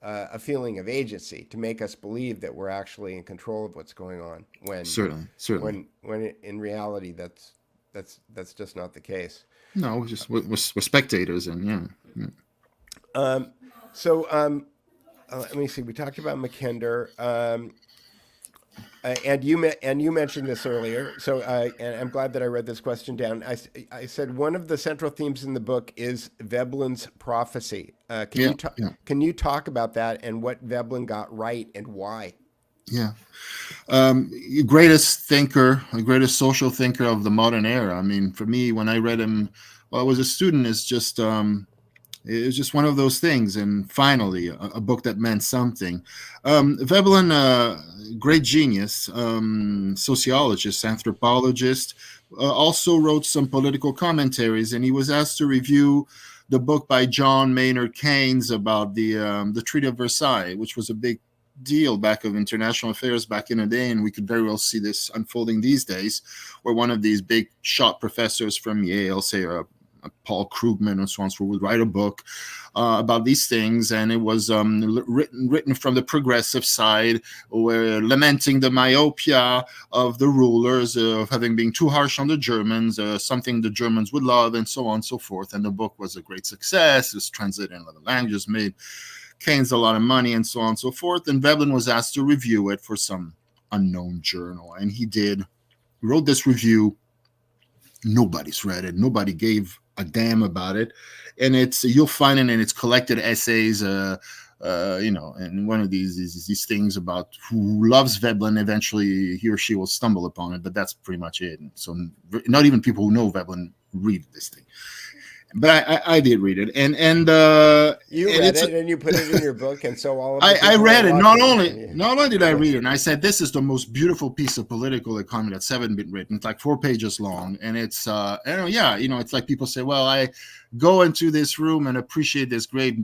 [SPEAKER 9] a feeling of agency, to make us believe that we're actually in control of what's going on. When
[SPEAKER 10] certainly.
[SPEAKER 9] When in reality that's just not the case.
[SPEAKER 10] No, we're spectators, and
[SPEAKER 9] let me see. We talked about Mackinder, and you mentioned this earlier. So, and I'm glad that I read this question down. I said one of the central themes in the book is Veblen's prophecy. Can you talk about that and what Veblen got right and why?
[SPEAKER 10] Yeah. Greatest thinker, greatest social thinker of the modern era. I mean, for me, when I read him while I was a student, it was just one of those things. And finally, a book that meant something. Veblen, great genius, sociologist, anthropologist, also wrote some political commentaries, and he was asked to review the book by John Maynard Keynes about the Treaty of Versailles, which was a big deal back of international affairs back in the day, and we could very well see this unfolding these days, where one of these big shot professors from Yale, say Paul Krugman and so on, would write a book about these things, and it was written from the progressive side, where lamenting the myopia of the rulers, of having been too harsh on the Germans, something the Germans would love, and so on and so forth. And the book was a great success. It was translated in other languages, made Keynes a lot of money, and so on and so forth. And Veblen was asked to review it for some unknown journal, and he did. He wrote this review. Nobody's read it. Nobody gave a damn about it, and you'll find it in its collected essays. And one of these things about who loves Veblen, eventually he or she will stumble upon it, but that's pretty much it. And so not even people who know Veblen read this thing. But I did read it, and
[SPEAKER 9] you read it and you put it in your book, and so all of
[SPEAKER 10] I read it. Not only did I read it, and I said this is the most beautiful piece of political economy that's ever been written. It's like 4 pages long, and it's it's like people say, well, I go into this room and appreciate this great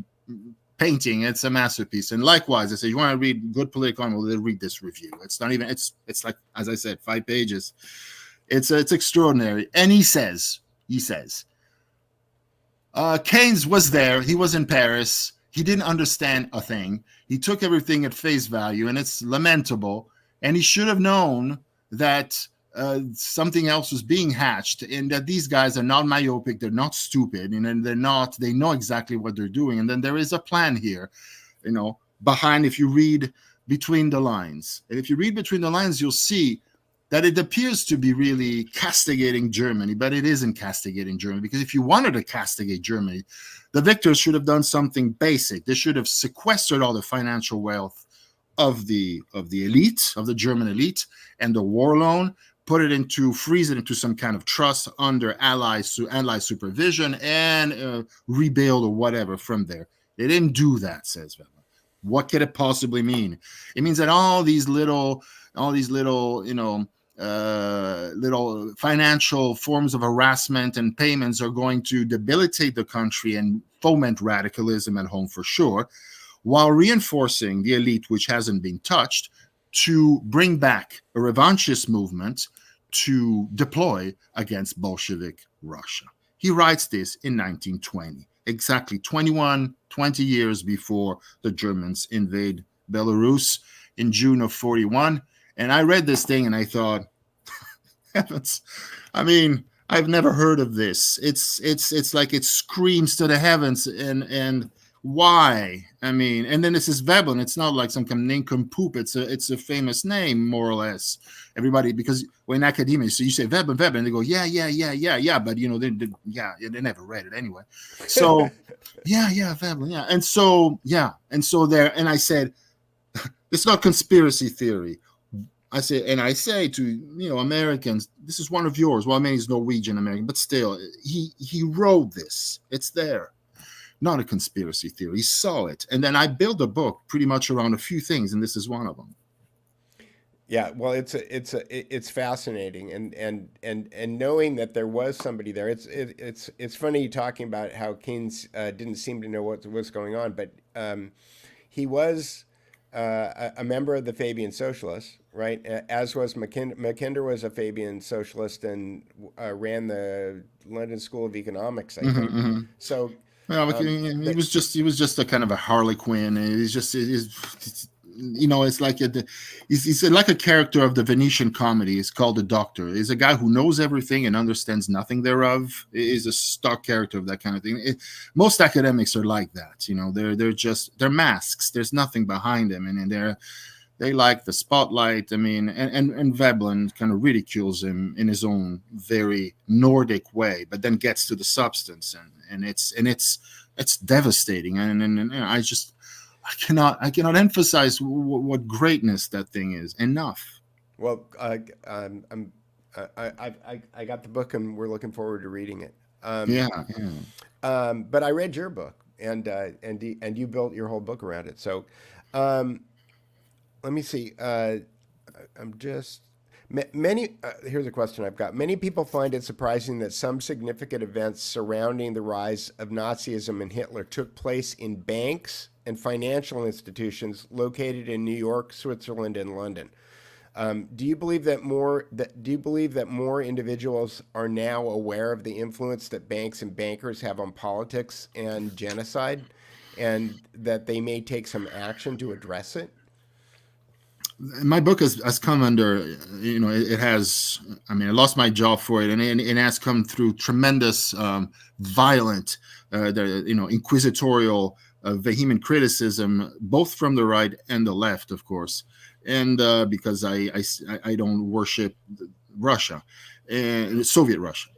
[SPEAKER 10] painting. It's a masterpiece, and likewise, I say, you want to read good political economy, well, then read this review. It's not even. It's like, as I said, 5 pages. It's extraordinary, and he says. Keynes was there. He was in Paris. He didn't understand a thing. He took everything at face value, and it's lamentable. And he should have known that something else was being hatched, and that these guys are not myopic. They're not stupid, and they know exactly what they're doing. And then there is a plan here, behind, if you read between the lines. And if you read between the lines, you'll see that it appears to be really castigating Germany, but it isn't castigating Germany, because if you wanted to castigate Germany, the victors should have done something basic. They should have sequestered all the financial wealth of the elite, of the German elite, and the war loan, freeze it into some kind of trust under Allied supervision, and rebuild or whatever from there. They didn't do that, says Veblen. What could it possibly mean? It means that all these little little financial forms of harassment and payments are going to debilitate the country and foment radicalism at home for sure, while reinforcing the elite, which hasn't been touched, to bring back a revanchist movement to deploy against Bolshevik Russia. He writes this in 1920, exactly 20 years before the Germans invade Belarus in June of 41. And I read this thing and I thought, heavens, I mean, I've never heard of this. It's like it screams to the heavens. And Why? I mean, and then this is Veblen. It's not like some kind of nincompoop. It's a famous name, more or less. Everybody, because when in academia, so you say Veblen, and they go, yeah, but they never read it anyway. So, Veblen, yeah, and so there, and I said, it's not conspiracy theory. I say to Americans, this is one of yours. Well, I mean, he's Norwegian American, but still, he wrote this. It's there. Not a conspiracy theory. He saw it, and then I built a book pretty much around a few things, and this is one of them.
[SPEAKER 9] Yeah, well, it's fascinating, and knowing that there was somebody there. It's funny talking about how Keynes didn't seem to know what was going on, but he was a member of the Fabian Socialists, right? As was Mackinder. Mackinder was a Fabian Socialist and ran the London School of Economics, I think. Mm-hmm. So.
[SPEAKER 10] Well, he was just a kind of a harlequin. It's like he's like a character of the Venetian comedy. It's called the Doctor. He's a guy who knows everything and understands nothing thereof. Is a stock character of that kind of thing. Most academics are like that. They're masks. There's nothing behind them, and they like the spotlight. I mean, and Veblen kind of ridicules him in his own very Nordic way, but then gets to the substance, and it's devastating. And I cannot emphasize what greatness that thing is enough.
[SPEAKER 9] Well, I got the book, and we're looking forward to reading it. But I read your book, and you built your whole book around it. So. Let me see. Here's a question I've got. Many people find it surprising that some significant events surrounding the rise of Nazism and Hitler took place in banks and financial institutions located in New York, Switzerland, and London. Do you believe that more individuals are now aware of the influence that banks and bankers have on politics and genocide, and that they may take some action to address it?
[SPEAKER 10] My book has come under, it has, I lost my job for it, and it has come through tremendous, violent, inquisitorial, vehement criticism, both from the right and the left, of course. And because I don't worship Russia, Soviet Russia.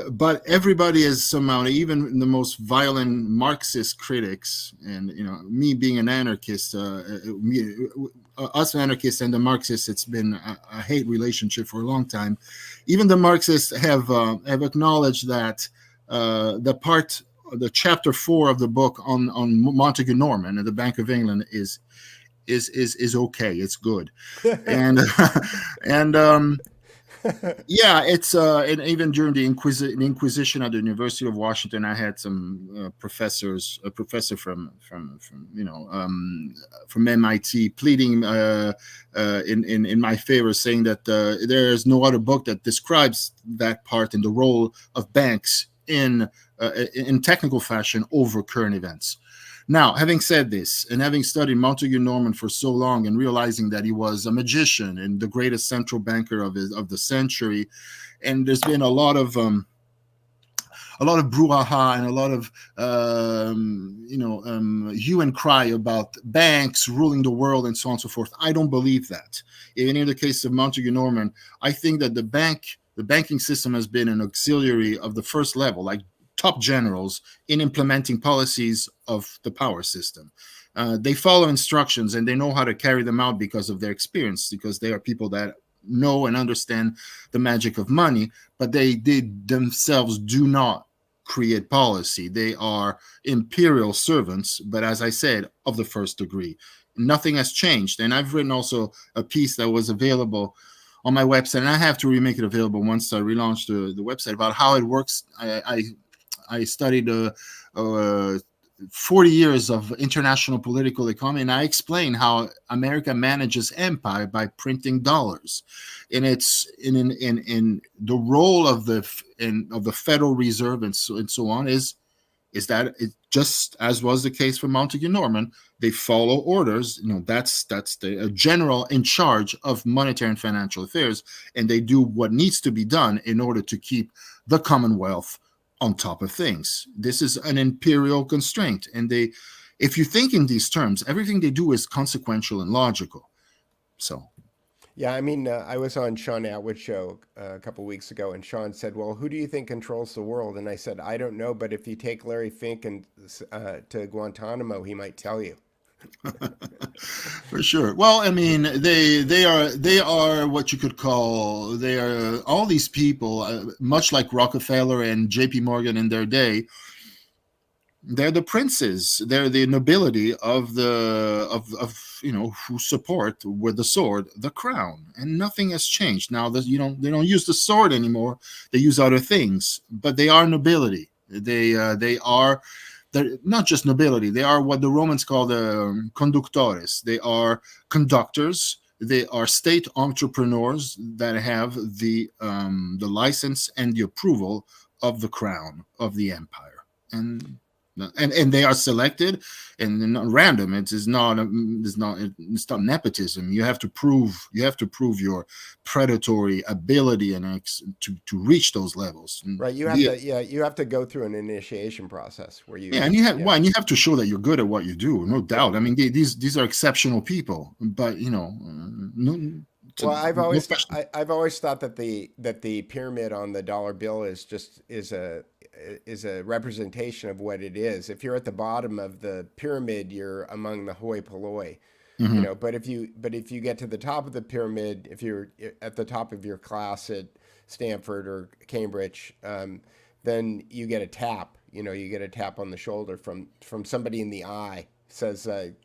[SPEAKER 10] But everybody is somehow, even the most violent Marxist critics, and me being an anarchist, us anarchists and the Marxists, it's been a hate relationship for a long time. Even the Marxists have acknowledged that the chapter 4 of the book on Montague Norman and the Bank of England is okay, it's good, and it's and even during the Inquisition at the University of Washington, I had some a professor from MIT pleading in my favor, saying that there is no other book that describes that part in the role of banks in technical fashion over current events. Now, having said this, and having studied Montague Norman for so long, and realizing that he was a magician and the greatest central banker of the century, and there's been a lot of brouhaha and a lot of hue and cry about banks ruling the world and so on and so forth. I don't believe that. Even in the case of Montague Norman, I think that the banking system has been an auxiliary of the first level, like top generals in implementing policies of the power system. They follow instructions and they know how to carry them out because of their experience, because they are people that know and understand the magic of money, but they themselves do not create policy. They are imperial servants, but as I said, of the first degree. Nothing has changed. And I've written also a piece that was available on my website, and I have to remake it available once I relaunch the website, about how it works. I studied 40 years of international political economy, and I explain how America manages empire by printing dollars. And it's in the role of the Federal Reserve and so on is that it, just as was the case for Montague Norman, they follow orders. That's the general in charge of monetary and financial affairs, and they do what needs to be done in order to keep the Commonwealth on top of things. This is an imperial constraint. And if you think in these terms, everything they do is consequential and logical. So.
[SPEAKER 9] Yeah, I mean, I was on Sean Atwood's show a couple weeks ago, and Sean said, "Well, who do you think controls the world?" And I said, "I don't know, but if you take Larry Fink and to Guantanamo, he might tell you."
[SPEAKER 10] For sure. Well, I mean, they are what you could call, they are all these people, much like Rockefeller and J.P. Morgan in their day. They're the princes. They're the nobility of who support with the sword the crown, and nothing has changed. Now that they don't use the sword anymore. They use other things, but they are nobility. They're not just nobility. They are what the Romans called conductores. They are conductors. They are state entrepreneurs that have the license and the approval of the crown of the empire, and they are selected and not random. It's not nepotism. You have to prove your predatory ability and to reach those levels.
[SPEAKER 9] Right. You have to go through an initiation process where you
[SPEAKER 10] and you have to show that you're good at what you do, no doubt. I mean, these are exceptional people, but
[SPEAKER 9] well, I've always thought that the pyramid on the dollar bill is a representation of what it is. If you're at the bottom of the pyramid, you're among the hoi polloi.
[SPEAKER 10] Mm-hmm.
[SPEAKER 9] But if you get to the top of the pyramid, if you're at the top of your class at Stanford or Cambridge, then you get a tap. You get a tap on the shoulder from somebody in the eye who says,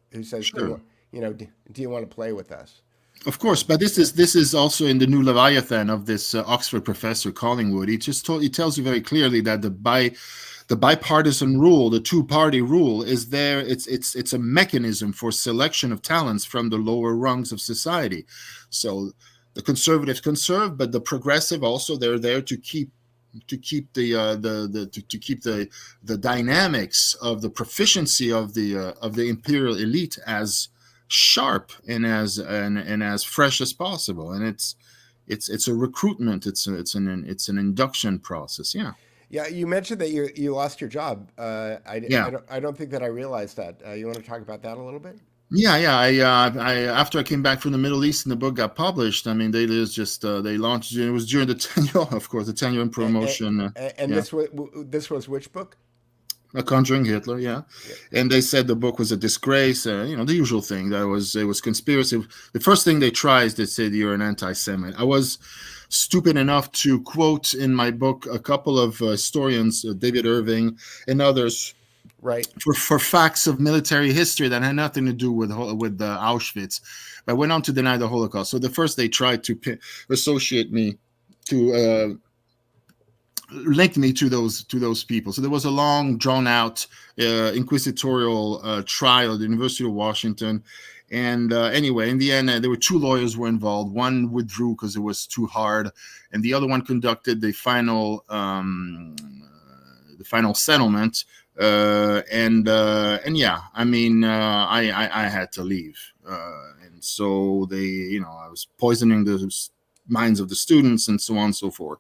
[SPEAKER 10] sure.
[SPEAKER 9] Do you want to play with us?
[SPEAKER 10] Of course, but this is also in the new Leviathan of this Oxford professor Collingwood. He tells you very clearly that the bipartisan rule, the two-party rule, is there. It's a mechanism for selection of talents from the lower rungs of society. So the conservatives conserve, but the progressive also, they're there to keep the dynamics of the proficiency of the imperial elite as sharp and as fresh as possible. And it's a recruitment. It's an induction process. Yeah.
[SPEAKER 9] Yeah, you mentioned that you lost your job. I don't think that I realized that. You want to talk about that a little bit?
[SPEAKER 10] Yeah. I after I came back from the Middle East and the book got published, I mean, they launched. It was during the tenure, of course, the tenure and promotion.
[SPEAKER 9] This was which book?
[SPEAKER 10] Conjuring Hitler, yeah. And they said the book was a disgrace, the usual thing. That it was conspiracy. The first thing they tried is they said you're an anti-Semite. I was stupid enough to quote in my book a couple of historians, David Irving and others,
[SPEAKER 9] right,
[SPEAKER 10] for facts of military history that had nothing to do with Auschwitz. But went on to deny the Holocaust. So the first they tried to associate me to. Linked me to those people. So there was a long, drawn-out inquisitorial trial at the University of Washington. And anyway, in the end, there were two lawyers were involved. One withdrew because it was too hard, and the other one conducted the final settlement. And yeah, I mean, I had to leave, and so I was poisoning the minds of the students and so on and so forth.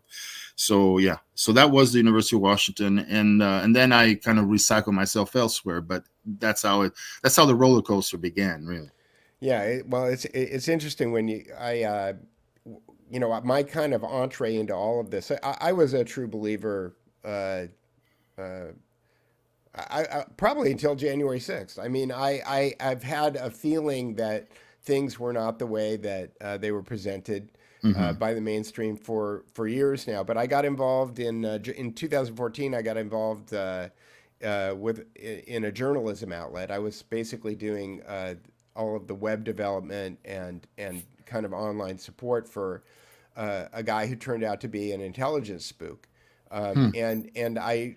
[SPEAKER 10] So yeah, so that was the University of Washington, and then I kind of recycled myself elsewhere. But that's how the roller coaster began, really.
[SPEAKER 9] Yeah, it's interesting when my kind of entree into all of this. I was a true believer. I probably until January 6th. I mean, I've had a feeling that things were not the way that they were presented. By the mainstream for years now, but I got involved in 2014. I got involved in a journalism outlet. I was basically doing all of the web development and kind of online support for a guy who turned out to be an intelligence spook. And I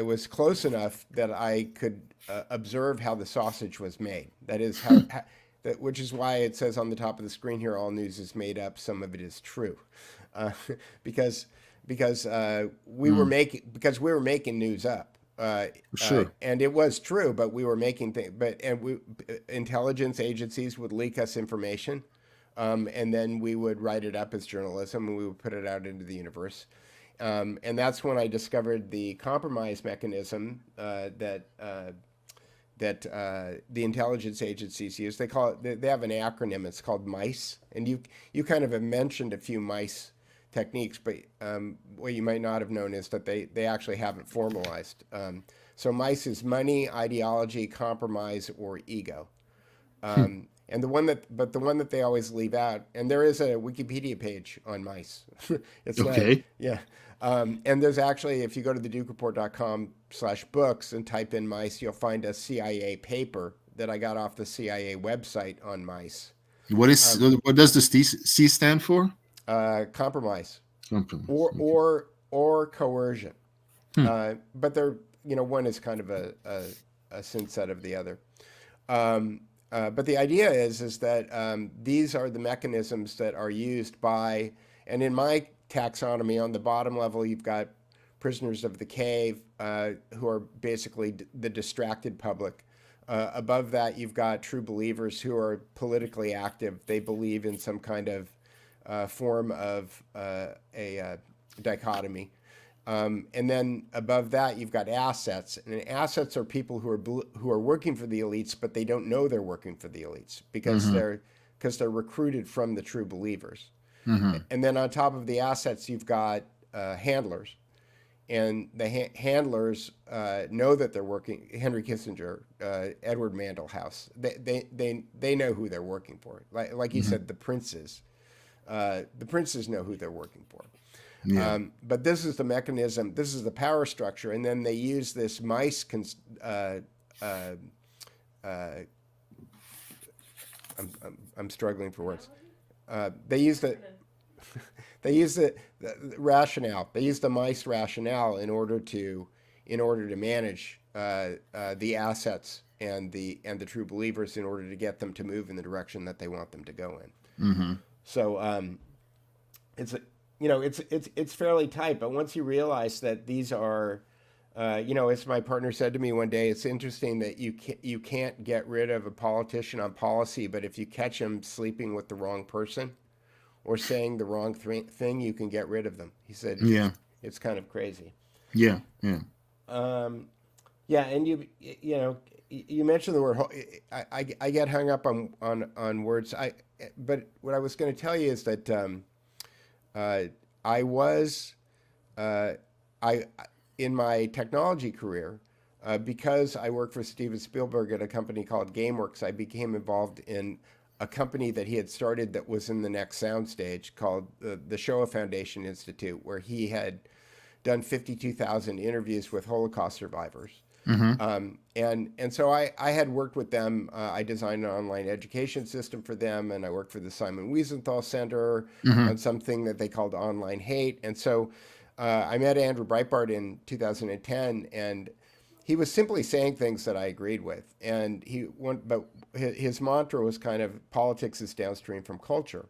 [SPEAKER 9] was close enough that I could observe how the sausage was made. That is how which is why it says on the top of the screen here, all news is made up. Some of it is true, because we were making news up.
[SPEAKER 10] Sure.
[SPEAKER 9] And it was true, but we were making things. Intelligence agencies would leak us information, and then we would write it up as journalism, and we would put it out into the universe. And that's when I discovered the compromise mechanism that the intelligence agencies use. They call it. They have an acronym. It's called MICE. And you kind of have mentioned a few MICE techniques, but what you might not have known is that they actually haven't formalized. So MICE is money, ideology, compromise, or ego. And the one that they always leave out, and there is a Wikipedia page on mice. It's
[SPEAKER 10] Okay.
[SPEAKER 9] Yeah. And there's actually, if you go to thedukereport.com/books and type in mice, you'll find a CIA paper that I got off the CIA website on mice.
[SPEAKER 10] What does the C stand for?
[SPEAKER 9] Compromise.
[SPEAKER 10] Compromise.
[SPEAKER 9] Or coercion. But they're, one is kind of a synset of the other. But the idea is that these are the mechanisms that are used by, and in my taxonomy, on the bottom level, you've got prisoners of the cave, who are basically the distracted public. Above that, you've got true believers who are politically active. They believe in some kind of form of a dichotomy. And then above that, you've got assets, and assets are people who are working for the elites, but they don't know they're working for the elites because they're recruited from the true believers. And then on top of the assets, you've got handlers, and the handlers know that they're working. Henry Kissinger, Edward Mandelhouse, they know who they're working for. Like you said, the princes know who they're working for.
[SPEAKER 10] Yeah.
[SPEAKER 9] But this is the mechanism. This is the power structure, and then they use this mice. I'm struggling for words. They use the rationale. They use the mice rationale in order to manage the assets and the true believers in order to get them to move in the direction that they want them to go in. So it's fairly tight, but once you realize that these are, as my partner said to me one day, it's interesting that you can't get rid of a politician on policy, but if you catch him sleeping with the wrong person or saying the wrong thing, you can get rid of them. He said,
[SPEAKER 10] Yeah.
[SPEAKER 9] It's kind of crazy.
[SPEAKER 10] Yeah.
[SPEAKER 9] And you mentioned the word. I get hung up on words. But what I was going to tell you is that in my technology career, because I worked for Steven Spielberg at a company called GameWorks, I became involved in a company that he had started that was in the next soundstage called the Shoah Foundation Institute, where he had done 52,000 interviews with Holocaust survivors. And so I had worked with them. I designed an online education system for them, and I worked for the Simon Wiesenthal Center on something that they called Online Hate. And so I met Andrew Breitbart in 2010, and he was simply saying things that I agreed with. And but his mantra was kind of politics is downstream from culture.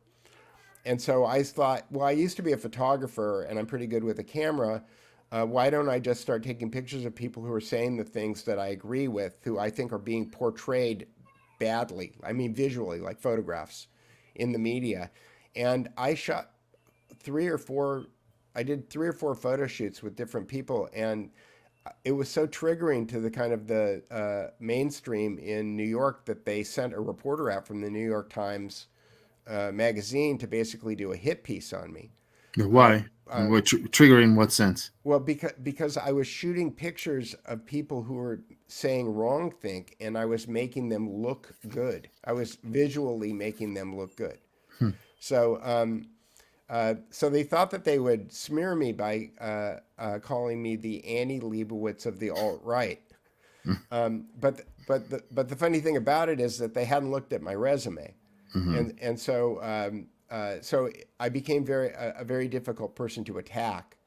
[SPEAKER 9] And so I thought, well, I used to be a photographer, and I'm pretty good with a camera. Why don't I just start taking pictures of people who are saying the things that I agree with, who I think are being portrayed badly, I mean visually, like photographs in the media. And I shot 3 or 4 photo shoots with different people, and it was so triggering to the kind of the mainstream in New York that they sent a reporter out from the New York Times magazine to basically do a hit piece on me.
[SPEAKER 10] Why? Triggering in what sense?
[SPEAKER 9] Well, because I was shooting pictures of people who were saying wrongthink, and I was making them look good. I was visually making them look good. So they thought that they would smear me by calling me the Annie Leibovitz of the alt-right. But the funny thing about it is that they hadn't looked at my resume, and so I became a very difficult person to attack.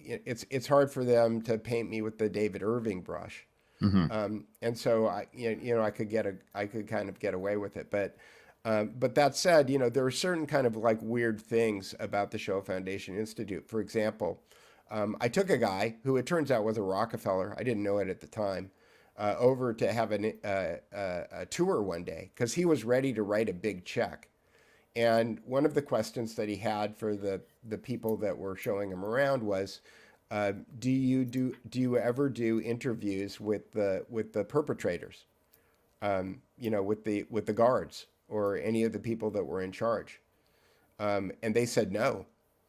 [SPEAKER 9] It's hard for them to paint me with the David Irving brush, and so I could kind of get away with it. But that said, there are certain kind of like weird things about the Shoah Foundation Institute. For example, I took a guy who it turns out was a Rockefeller. I didn't know it at the time. Over to have a tour one day because he was ready to write a big check. And one of the questions that he had for the people that were showing him around was, do you ever do interviews with the perpetrators, with the guards or any of the people that were in charge? And they said no.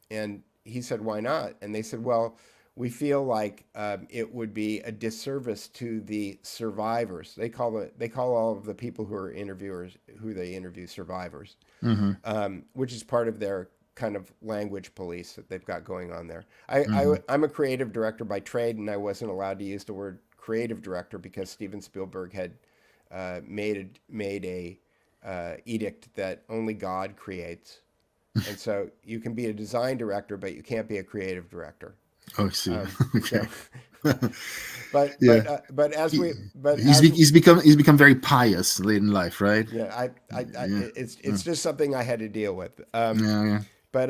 [SPEAKER 9] And he said, why not? And they said, well, we feel like it would be a disservice to the survivors. They call all of the people who they interview survivors, which is part of their kind of language police that they've got going on there. I'm a creative director by trade, and I wasn't allowed to use the word creative director because Steven Spielberg had made a edict that only God creates. And so you can be a design director, but you can't be a creative director.
[SPEAKER 10] Oh, I see. Okay. He's become very pious late in life, right?
[SPEAKER 9] Yeah, it's just something I had to deal with. But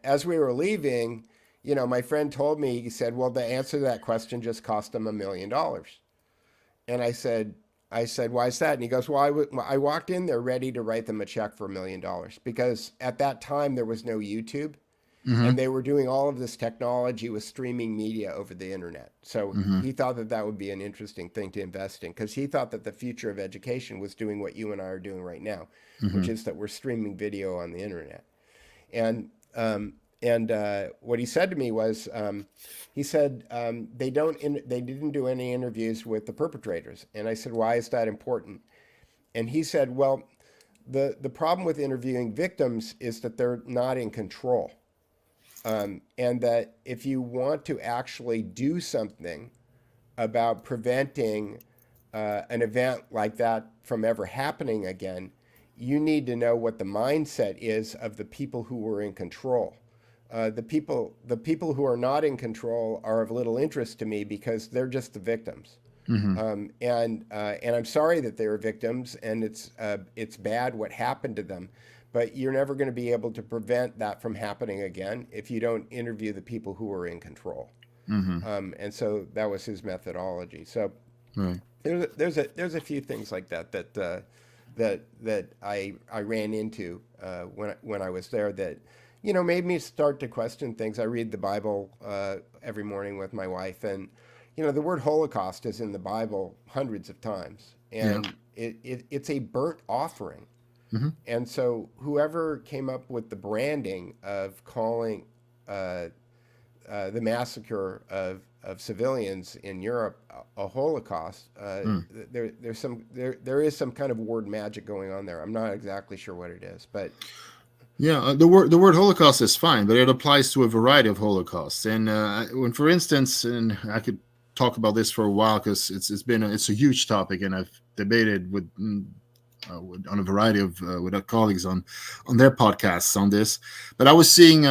[SPEAKER 9] as we were leaving, my friend told me, he said, well, the answer to that question just cost him $1 million. And I said, why is that? And he goes, well, I walked in there ready to write them a check for $1 million because at that time there was no YouTube. And they were doing all of this technology with streaming media over the internet. So he thought that would be an interesting thing to invest in because he thought that the future of education was doing what you and I are doing right now, which is that we're streaming video on the internet. And what he said to me was, he said they didn't do any interviews with the perpetrators. And I said, why is that important? And he said, well, the problem with interviewing victims is that they're not in control. And that if you want to actually do something about preventing an event like that from ever happening again, you need to know what the mindset is of the people who were in control. The people who are not in control are of little interest to me because they're just the victims. And I'm sorry that they were victims, and it's bad what happened to them. But you're never going to be able to prevent that from happening again if you don't interview the people who are in control. And so that was his methodology. So there's a few things like that I ran into when I was there that made me start to question things. I read the Bible every morning with my wife, and the word Holocaust is in the Bible hundreds of times, and it's a burnt offering. And so whoever came up with the branding of calling the massacre of civilians in Europe a Holocaust, there is some kind of word magic going on there. I'm not exactly sure what it is, but
[SPEAKER 10] the word Holocaust is fine, but it applies to a variety of Holocausts. And when, for instance, and I could talk about this for a while because it's a huge topic, and I've debated with on a variety of with our colleagues on their podcasts on this. But I was seeing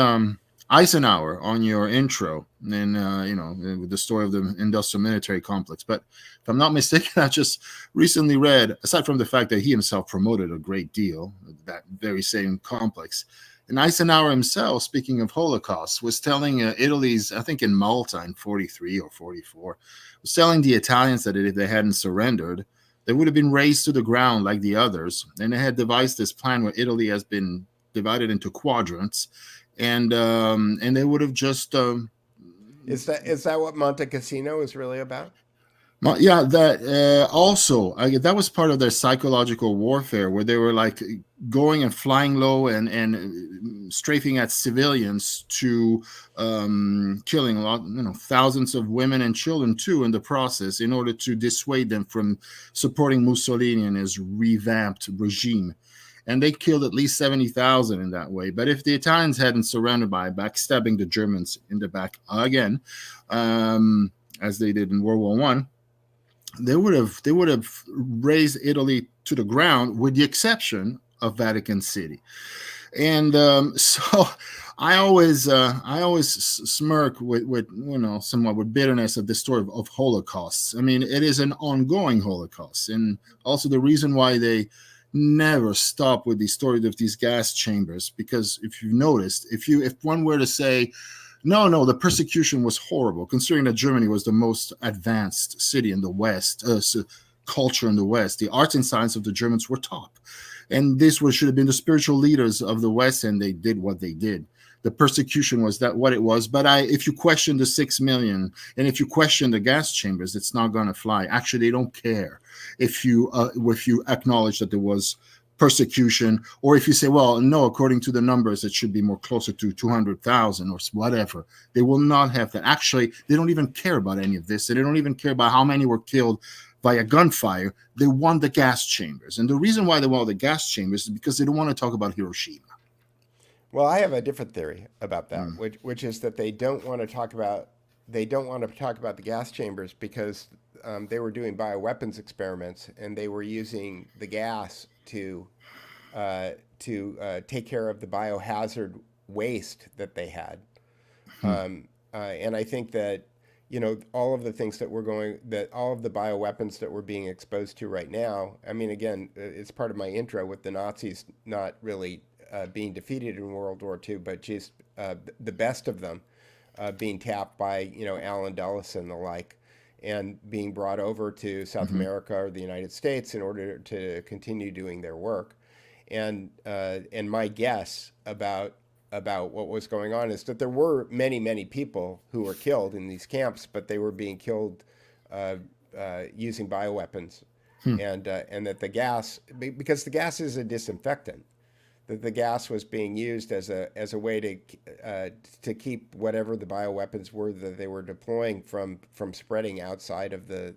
[SPEAKER 10] Eisenhower on your intro, and with the story of the industrial military complex. But if I'm not mistaken, I just recently read, aside from the fact that he himself promoted a great deal, that very same complex, and Eisenhower himself, speaking of Holocaust, was telling Italy's, I think in Malta in 43 or 44, was telling the Italians that if they hadn't surrendered, they would have been razed to the ground like the others. And they had devised this plan where Italy has been divided into quadrants, and they would have just.
[SPEAKER 9] Is that what Monte Cassino is really about?
[SPEAKER 10] Yeah, that also that was part of their psychological warfare, where they were like going and flying low and strafing at civilians to killing a lot, thousands of women and children too in the process, in order to dissuade them from supporting Mussolini and his revamped regime. And they killed at least 70,000 in that way. But if the Italians hadn't surrendered by backstabbing the Germans in the back again, as they did in World War I, they would have razed Italy to the ground, with the exception of Vatican City. And so I always smirk with somewhat with bitterness of the story of Holocausts. I mean, it is an ongoing Holocaust, and also the reason why they never stop with the story of these gas chambers, because if you've noticed, if one were to say, no, the persecution was horrible, considering that Germany was the most advanced city in the West, culture in the West. The arts and science of the Germans were top. And should have been the spiritual leaders of the West, and they did what they did. The persecution was that what it was. But if you question the 6 million, and if you question the gas chambers, it's not going to fly. Actually, they don't care if you acknowledge that there was persecution, or if you say, well, no, according to the numbers, it should be more closer to 200,000 or whatever. They will not have that. Actually, they don't even care about any of this. They don't even care about how many were killed via gunfire. They want the gas chambers. And the reason why they want the gas chambers is because they don't want to talk about Hiroshima.
[SPEAKER 9] Well, I have a different theory about that, which is that they don't want to talk about the gas chambers because they were doing bioweapons experiments, and they were using the gas to take care of the biohazard waste that they had. And I think that, all of the things that all of the bioweapons that we're being exposed to right now, I mean, again, it's part of my intro with the Nazis not really being defeated in World War II, but just the best of them being tapped by, Allen Dulles and the like, and being brought over to South America or the United States in order to continue doing their work. And my guess about what was going on is that there were many, many people who were killed in these camps, but they were being killed using bioweapons, and that the gas, because the gas is a disinfectant, that the gas was being used as a way to keep whatever the bioweapons were that they were deploying from spreading outside of the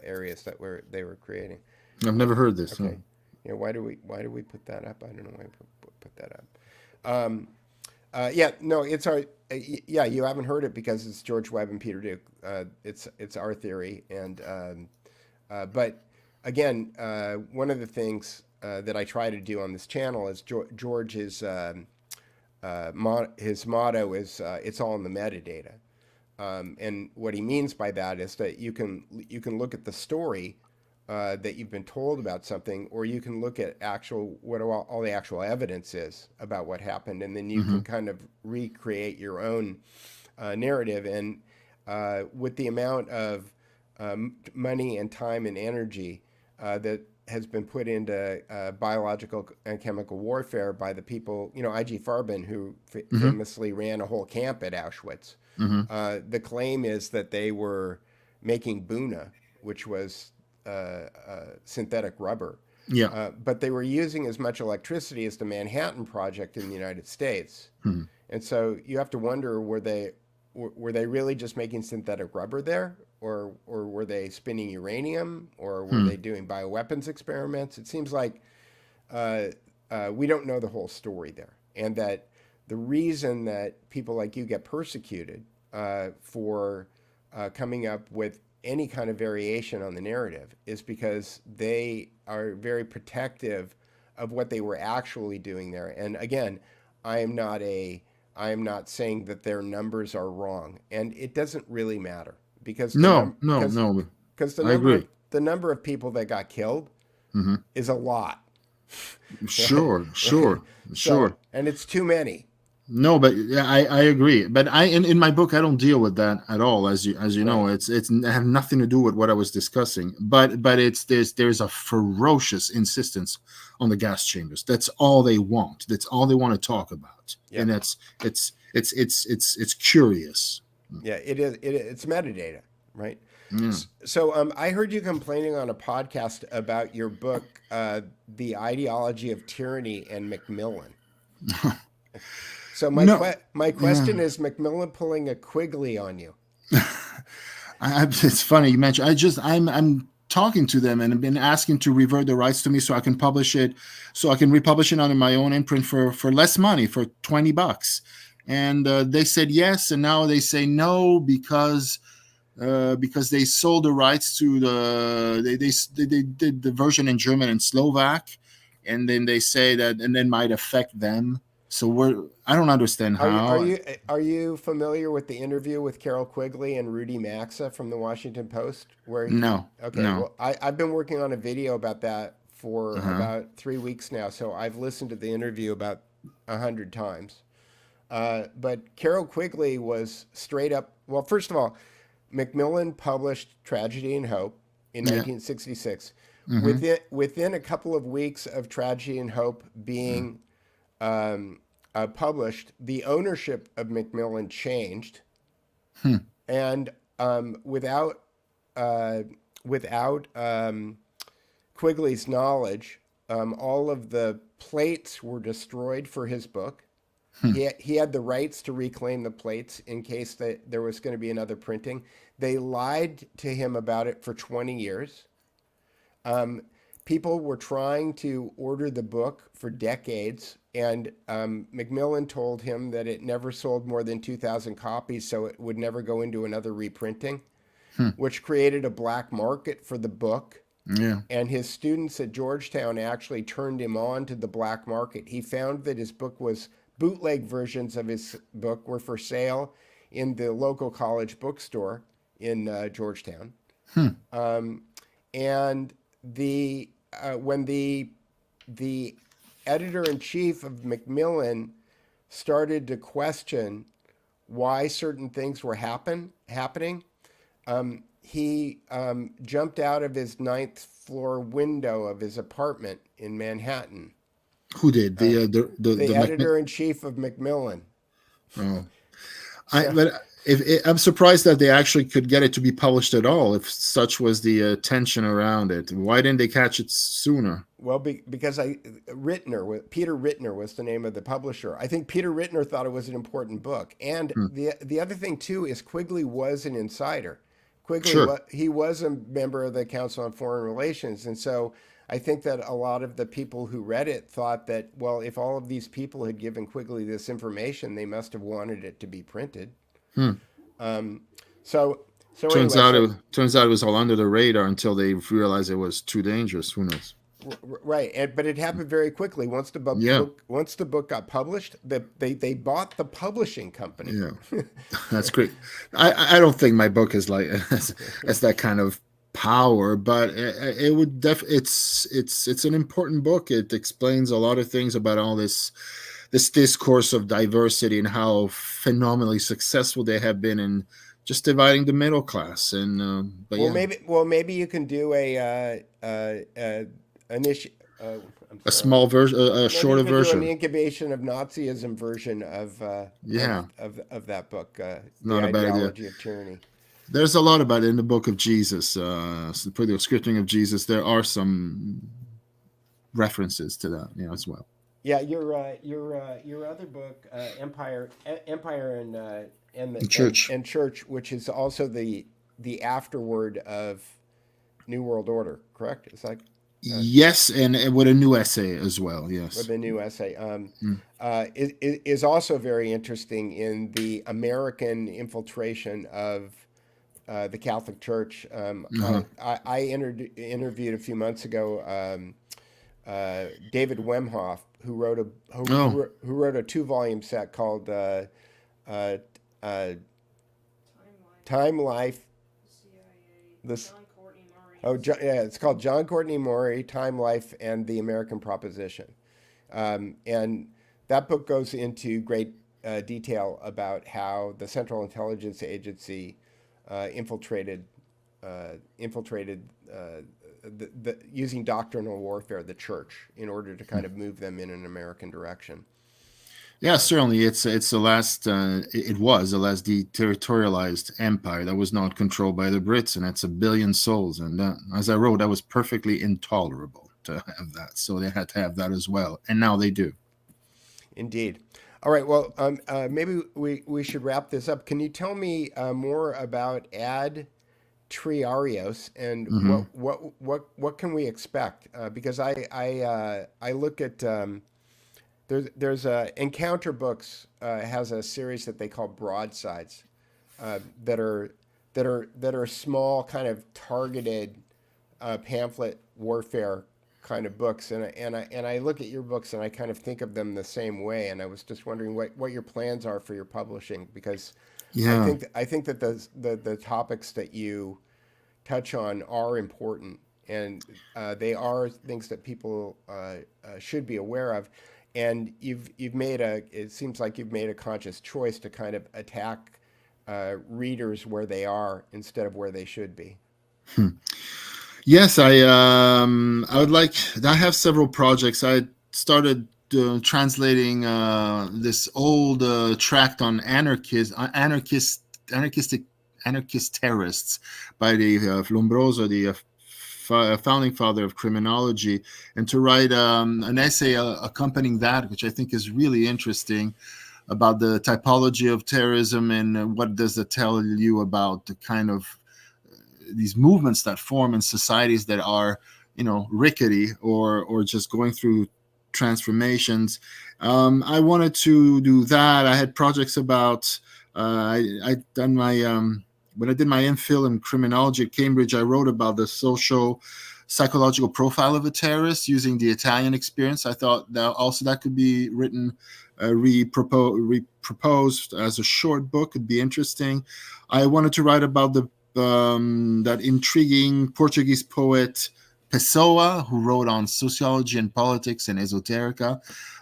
[SPEAKER 9] areas that they were creating.
[SPEAKER 10] I've never heard this.
[SPEAKER 9] Okay. Why do we put that up? I don't know why we put that up. It's our you haven't heard it because it's George Webb and Peter Duke. It's our theory, and but again, one of the things that I try to do on this channel is George's his motto is it's all in the metadata, and what he means by that is that you can look at the story that you've been told about something, or you can look at what all the actual evidence is about what happened, and then you can kind of recreate your own narrative. And with the amount of money and time and energy that has been put into biological and chemical warfare by the people, I.G. Farben, who famously ran a whole camp at Auschwitz. The claim is that they were making Buna, which was synthetic rubber. But they were using as much electricity as the Manhattan Project in the United States. And so you have to wonder, were they really just making synthetic rubber there? Or were they spinning uranium? Or were they doing bioweapons experiments? It seems like we don't know the whole story there. And that the reason that people like you get persecuted for coming up with any kind of variation on the narrative is because they are very protective of what they were actually doing there. And again, I am not saying that their numbers are wrong, and it doesn't really matter because because the number of people that got killed is a lot.
[SPEAKER 10] Sure.
[SPEAKER 9] And it's too many.
[SPEAKER 10] No, but I agree. But in my book I don't deal with that at all, as you know. It's have nothing to do with what I was discussing. But there's a ferocious insistence on the gas chambers. That's all they want. That's all they want to talk about. Yeah. And it's curious.
[SPEAKER 9] Yeah, it is. It's metadata, right?
[SPEAKER 10] Yeah.
[SPEAKER 9] So I heard you complaining on a podcast about your book, The Ideology of Tyranny and Macmillan. So my question is, Macmillan pulling a Quigley on you?
[SPEAKER 10] It's funny you mentioned. I'm talking to them and I've been asking to revert the rights to me so I can publish it, so I can republish it under my own imprint for less money, for $20. And they said yes, and now they say no because they sold the rights to they did the version in German and Slovak, and then they say that and then might affect them. So I don't understand how.
[SPEAKER 9] Are you familiar with the interview with Carol Quigley and Rudy Maxa from the Washington Post?
[SPEAKER 10] No.
[SPEAKER 9] Okay. No. Well, I've been working on a video about that for about 3 weeks now, so I've listened to the interview about 100 times. But Carol Quigley was straight up. Well, first of all, Macmillan published Tragedy and Hope in 1966, Within a couple of weeks of Tragedy and Hope being published, the ownership of Macmillan changed, and without Quigley's knowledge, all of the plates were destroyed for his book. He had the rights to reclaim the plates in case that there was going to be another printing. They lied to him about it for 20 years. People were trying to order the book for decades, and Macmillan told him that it never sold more than 2,000 copies, so it would never go into another reprinting, which created a black market for the book.
[SPEAKER 10] Yeah.
[SPEAKER 9] And his students at Georgetown actually turned him on to the black market. He found that his book was bootleg versions of his book were for sale in the local college bookstore in Georgetown. And when the editor-in-chief of Macmillan started to question why certain things were happening, he jumped out of his 9th floor window of his apartment in Manhattan.
[SPEAKER 10] Who did? The
[SPEAKER 9] editor-in-chief of Macmillan.
[SPEAKER 10] Oh. I'm surprised that they actually could get it to be published at all, if such was the tension around it. Why didn't they catch it sooner?
[SPEAKER 9] Well, because Peter Rittner was the name of the publisher. I think Peter Rittner thought it was an important book. And the other thing, too, is Quigley was an insider. Quigley, he was a member of the Council on Foreign Relations. And so I think that a lot of the people who read it thought that, well, if all of these people had given Quigley this information, they must have wanted it to be printed.
[SPEAKER 10] Turns out it was all under the radar until they realized it was too dangerous. Who knows?
[SPEAKER 9] Right, but it happened very quickly. Once the book got published, they bought the publishing company.
[SPEAKER 10] Yeah, that's great. I don't think my book is like as that kind of power, but it would it's an important book. It explains a lot of things about all this discourse of diversity and how phenomenally successful they have been in just dividing the middle class. And
[SPEAKER 9] maybe you can do a
[SPEAKER 10] small version, a shorter version,
[SPEAKER 9] an Incubation of Nazism version of that book.
[SPEAKER 10] Not a bad
[SPEAKER 9] Ideology of Tyranny.
[SPEAKER 10] There's a lot about it in the Book of Jesus, for the scripting of Jesus. There are some references to that, as well.
[SPEAKER 9] Yeah, your other book, Empire and Church, which is also the afterword of New World Order, correct? It's like
[SPEAKER 10] yes, and with a new essay as well. Yes,
[SPEAKER 9] with a new essay, is also very interesting in the American infiltration of the Catholic Church. I interviewed a few months ago David Wemhoff, who wrote a 2-volume set called Time Life. It's called John Courtney Maury, Time, Life, and the American Proposition. And that book goes into great detail about how the Central Intelligence Agency infiltrated using doctrinal warfare, the church, in order to kind of move them in an American direction.
[SPEAKER 10] Yeah, certainly. It was the last deterritorialized empire that was not controlled by the Brits, and that's 1 billion souls. And that, as I wrote, that was perfectly intolerable to have that. So they had to have that as well, and now they do.
[SPEAKER 9] Indeed. All right. Well, maybe we should wrap this up. Can you tell me more about Ad Triarios and what can we expect? Because I look at there's Encounter Books has a series that they call broadsides that are small, kind of targeted pamphlet warfare kind of books, and I look at your books and I kind of think of them the same way, and I was just wondering what your plans are for your publishing, because I think that the topics that you touch on are important, and they are things that people should be aware of. And it seems like you've made a conscious choice to kind of attack readers where they are instead of where they should be.
[SPEAKER 10] Yes, I would like. I have several projects. I started translating this old tract on anarchist terrorists by the Lombroso, the founding father of criminology, and to write an essay accompanying that, which I think is really interesting, about the typology of terrorism and what does it tell you about the kind of these movements that form in societies that are, rickety or just going through transformations. I wanted to do that. I had projects about. I done my when I did my MPhil in criminology at Cambridge. I wrote about the social psychological profile of a terrorist using the Italian experience. I thought that could be written, reproposed as a short book. Could be interesting. I wanted to write about that intriguing Portuguese poet Pessoa, who wrote on sociology and politics and esoterica.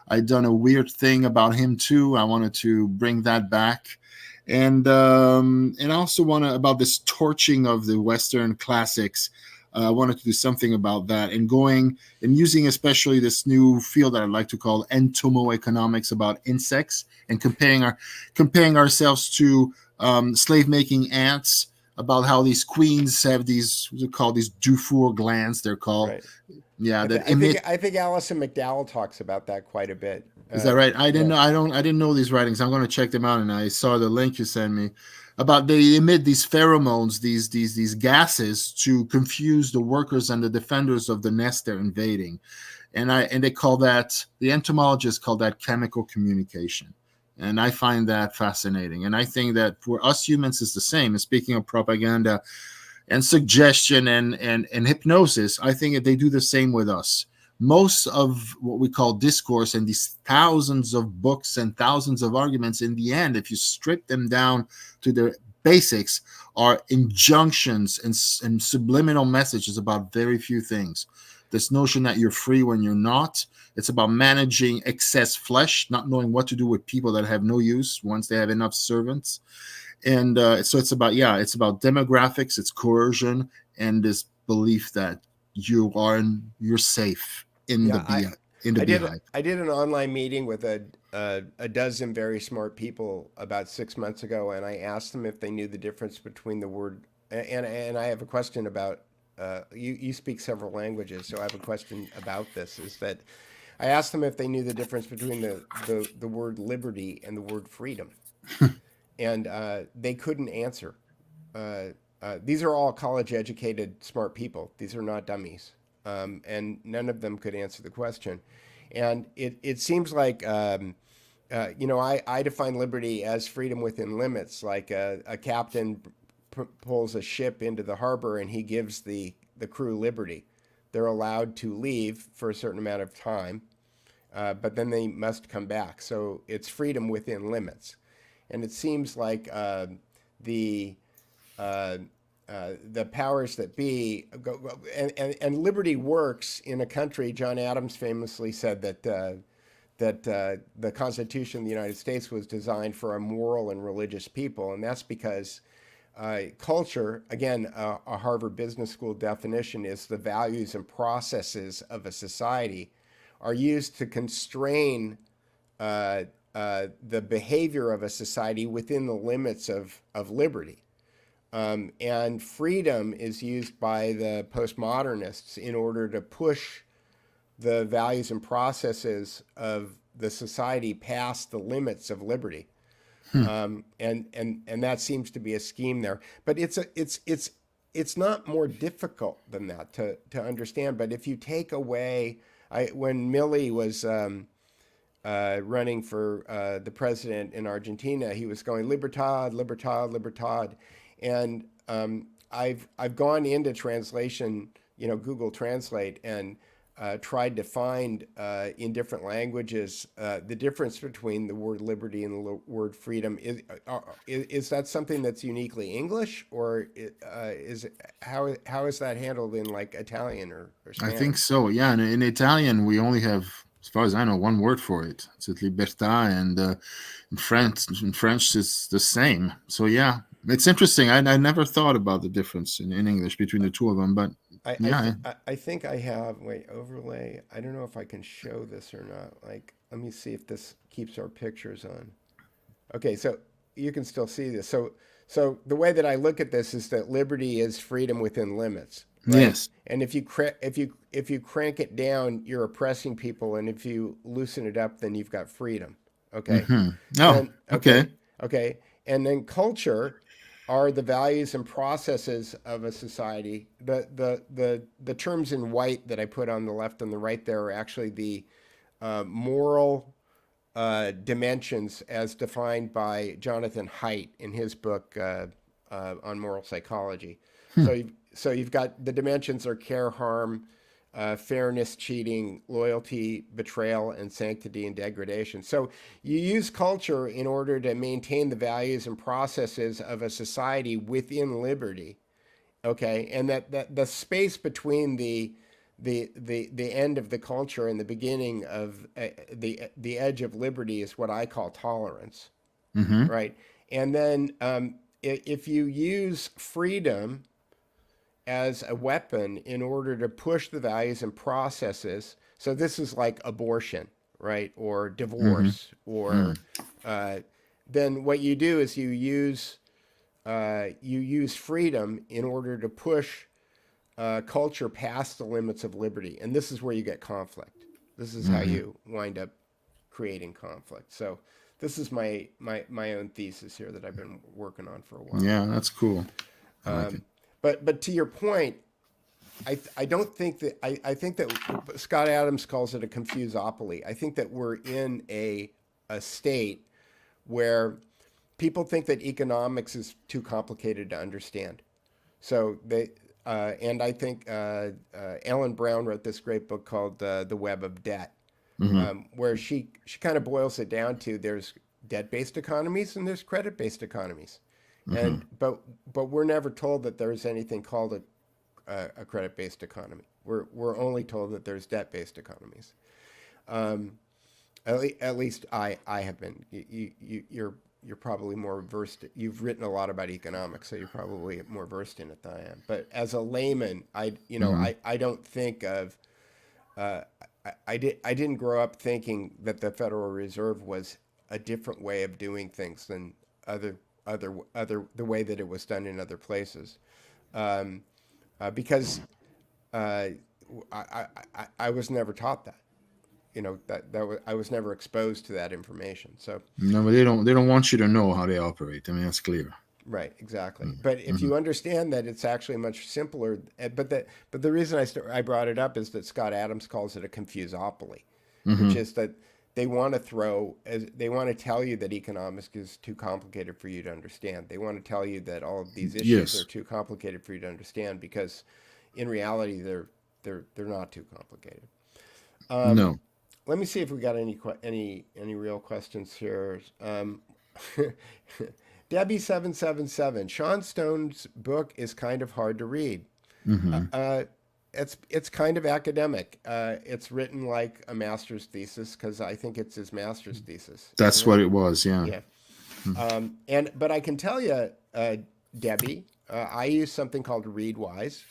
[SPEAKER 10] I'd done a weird thing about him too. I wanted to bring that back, and I also about this torching of the Western classics. I wanted to do something about that, and going and using especially this new field that I'd like to call entomoeconomics, about insects, and comparing ourselves to slave making ants, about how these queens have these called these Dufour glands. They're called,
[SPEAKER 9] Right.
[SPEAKER 10] yeah.
[SPEAKER 9] I think Alison McDowell talks about that quite a bit.
[SPEAKER 10] Is that right? I didn't know. I didn't know these writings. I'm going to check them out. And I saw the link you sent me about they emit these pheromones, these gases to confuse the workers and the defenders of the nest they're invading, and they call that, the entomologists call that chemical communication. And I find that fascinating. And I think that for us humans, it's the same. And speaking of propaganda and suggestion and hypnosis, I think that they do the same with us. Most of what we call discourse and these thousands of books and thousands of arguments, in the end, if you strip them down to their basics, are injunctions and subliminal messages about very few things. This notion that you're free when you're not. It's about managing excess flesh, not knowing what to do with people that have no use once they have enough servants. And so it's about demographics, it's coercion, and this belief that you're safe in the beehive.
[SPEAKER 9] I did an online meeting with a dozen very smart people about 6 months ago, and I asked them if they knew the difference between the word, and I have a question about, you speak several languages, so I have a question about this, is that I asked them if they knew the difference between the word liberty and the word freedom. And they couldn't answer. These are all college-educated, smart people. These are not dummies. And none of them could answer the question. And it seems like, I define liberty as freedom within limits, like a captain pulls a ship into the harbor and he gives the crew liberty. They're allowed to leave for a certain amount of time, but then they must come back. So it's freedom within limits. And it seems like the powers that be and liberty works in a country. John Adams famously said that the Constitution of the United States was designed for a moral and religious people, and that's because culture, again, a Harvard Business School definition, is the values and processes of a society are used to constrain the behavior of a society within the limits of liberty. And freedom is used by the postmodernists in order to push the values and processes of the society past the limits of liberty. And that seems to be a scheme there. But it's not more difficult than that to understand. But if you take away, when Milei was running for the president in Argentina, he was going Libertad, Libertad, Libertad, and I've gone into translation, Google Translate, and tried to find in different languages the difference between the word liberty and the word freedom. Is that something that's uniquely English, or how is that handled in like Italian or Spanish?
[SPEAKER 10] I think so. Yeah, and in Italian we only have, as far as I know, one word for it. It's libertà, and in French it's the same. So yeah, it's interesting. I never thought about the difference in English between the two of them, but
[SPEAKER 9] I think I have, wait, overlay. I don't know if I can show this or not. Like, let me see if this keeps our pictures on. Okay, so you can still see this. So the way that I look at this is that liberty is freedom within limits. Right?
[SPEAKER 10] Yes.
[SPEAKER 9] And if you crank it down, you're oppressing people, and if you loosen it up, then you've got freedom. Okay.
[SPEAKER 10] Oh, okay.
[SPEAKER 9] Okay. And then culture are the values and processes of a society. The terms in white that I put on the left and the right there are actually the moral dimensions as defined by Jonathan Haidt in his book on moral psychology. So you've got the dimensions are care, harm, fairness, cheating, loyalty, betrayal, and sanctity and degradation. So you use culture in order to maintain the values and processes of a society within liberty. Okay, and that the space between the end of the culture and the beginning of the edge of liberty is what I call tolerance, right? And then if you use freedom as a weapon in order to push the values and processes, so this is like abortion, right, or divorce, or then what you do is you use freedom in order to push culture past the limits of liberty. And this is where you get conflict. This is how you wind up creating conflict. So this is my own thesis here that I've been working on for a while.
[SPEAKER 10] Yeah, that's cool. I like it.
[SPEAKER 9] But to your point, I don't think that, I think that Scott Adams calls it a confusopoly. I think that we're in a state where people think that economics is too complicated to understand. So and I think Ellen Brown wrote this great book called The Web of Debt, where she kind of boils it down to there's debt-based economies and there's credit-based economies. And but we're never told that there's anything called a credit-based economy. We're only told that there's debt-based economies. At least I have been. You're probably more versed. You've written a lot about economics, so you're probably more versed in it than I am. But as a layman, I don't think of. I didn't grow up thinking that the Federal Reserve was a different way of doing things than the way that it was done in other places, because I was never taught that. I was never exposed to that information. So
[SPEAKER 10] no, but they don't want you to know how they operate. I mean, that's clear.
[SPEAKER 9] Right, exactly. But if you understand that it's actually much simpler, but the reason I brought it up is that Scott Adams calls it a confusopoly, which is that they want to tell you that economics is too complicated for you to understand. They want to tell you that all of these issues are too complicated for you to understand, because in reality they're not too complicated.
[SPEAKER 10] No.
[SPEAKER 9] Let me see if we got any real questions here. Debbie777, Sean Stone's book is kind of hard to read. It's kind of academic. It's written like a master's thesis, because I think it's his master's thesis.
[SPEAKER 10] That's what it was, yeah.
[SPEAKER 9] Yeah. But I can tell you, Debbie, I use something called Readwise,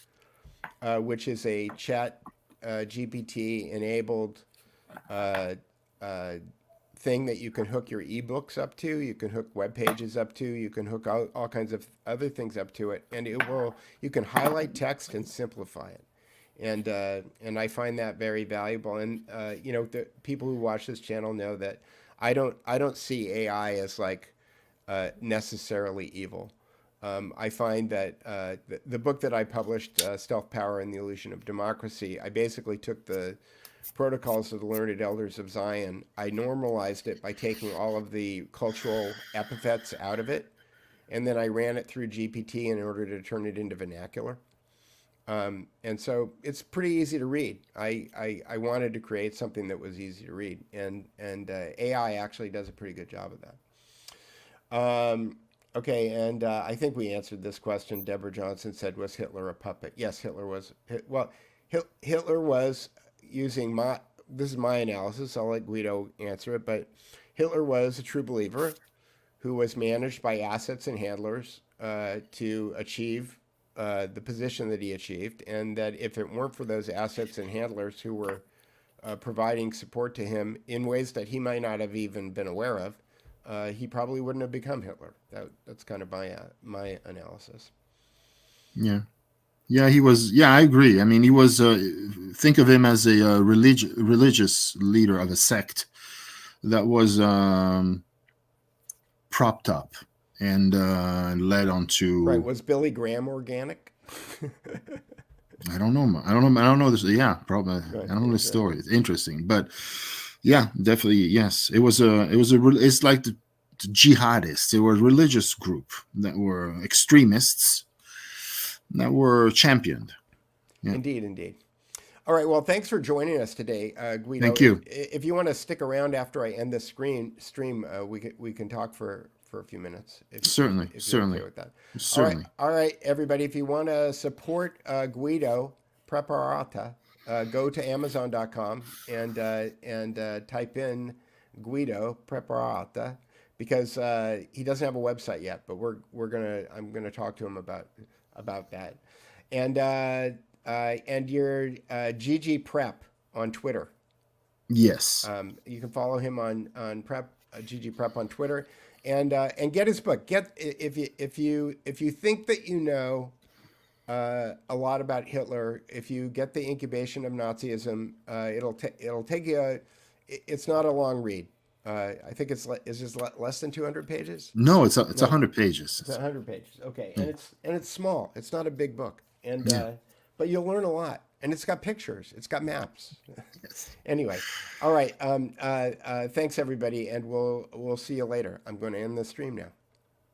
[SPEAKER 9] which is a chat GPT enabled thing that you can hook your ebooks up to, you can hook web pages up to, you can hook all kinds of other things up to it, and you can highlight text and simplify it. And I find that very valuable. And the people who watch this channel know that I don't see AI as like necessarily evil. I find that the book that I published, Stealth Power and the Illusion of Democracy, I basically took the Protocols of the Learned Elders of Zion. I normalized it by taking all of the cultural epithets out of it, and then I ran it through GPT in order to turn it into vernacular. And so it's pretty easy to read. I wanted to create something that was easy to read, and AI actually does a pretty good job of that. Okay, and I think we answered this question. Deborah Johnson said, was Hitler a puppet? Yes, Hitler was. Well, Hitler was using this is my analysis. I'll let Guido answer it, but Hitler was a true believer who was managed by assets and handlers to achieve the position that he achieved, and that if it weren't for those assets and handlers who were providing support to him in ways that he might not have even been aware of, he probably wouldn't have become Hitler. That's kind of my analysis.
[SPEAKER 10] Yeah. Yeah, he was. Yeah, I agree. I mean, he was. Think of him as a religious leader of a sect that was propped up and led on to.
[SPEAKER 9] Right. Was Billy Graham organic?
[SPEAKER 10] I don't know. I don't know this. Yeah, probably.
[SPEAKER 9] Right,
[SPEAKER 10] I don't know the story. It's interesting, but yeah, definitely. Yes, it was a. It's like the jihadists. They were a religious group that were extremists that were championed. Yeah.
[SPEAKER 9] Indeed. All right. Well, thanks for joining us today, Guido.
[SPEAKER 10] Thank you.
[SPEAKER 9] If you want to stick around after I end the stream, we can talk for a few minutes.
[SPEAKER 10] Certainly.
[SPEAKER 9] If you're okay with that.
[SPEAKER 10] Certainly.
[SPEAKER 9] All right, everybody. If you want to support Guido Preparata, go to Amazon.com and type in Guido Preparata, because he doesn't have a website yet, but I'm gonna talk to him about that, and your GG Prep on Twitter.
[SPEAKER 10] Yes.
[SPEAKER 9] You can follow him on Prep GG Prep on Twitter, and get his book. If you think that you know a lot about Hitler, if you get the Incubation of Nazism, it'll take you. It's not a long read. I think it's just less than 200 pages.
[SPEAKER 10] No, it's 100 pages.
[SPEAKER 9] It's 100 pages. Okay, and it's small. It's not a big book, but you'll learn a lot. And it's got pictures. It's got maps.
[SPEAKER 10] Yes.
[SPEAKER 9] Anyway, all right. Thanks everybody, and we'll see you later. I'm going to end the stream now.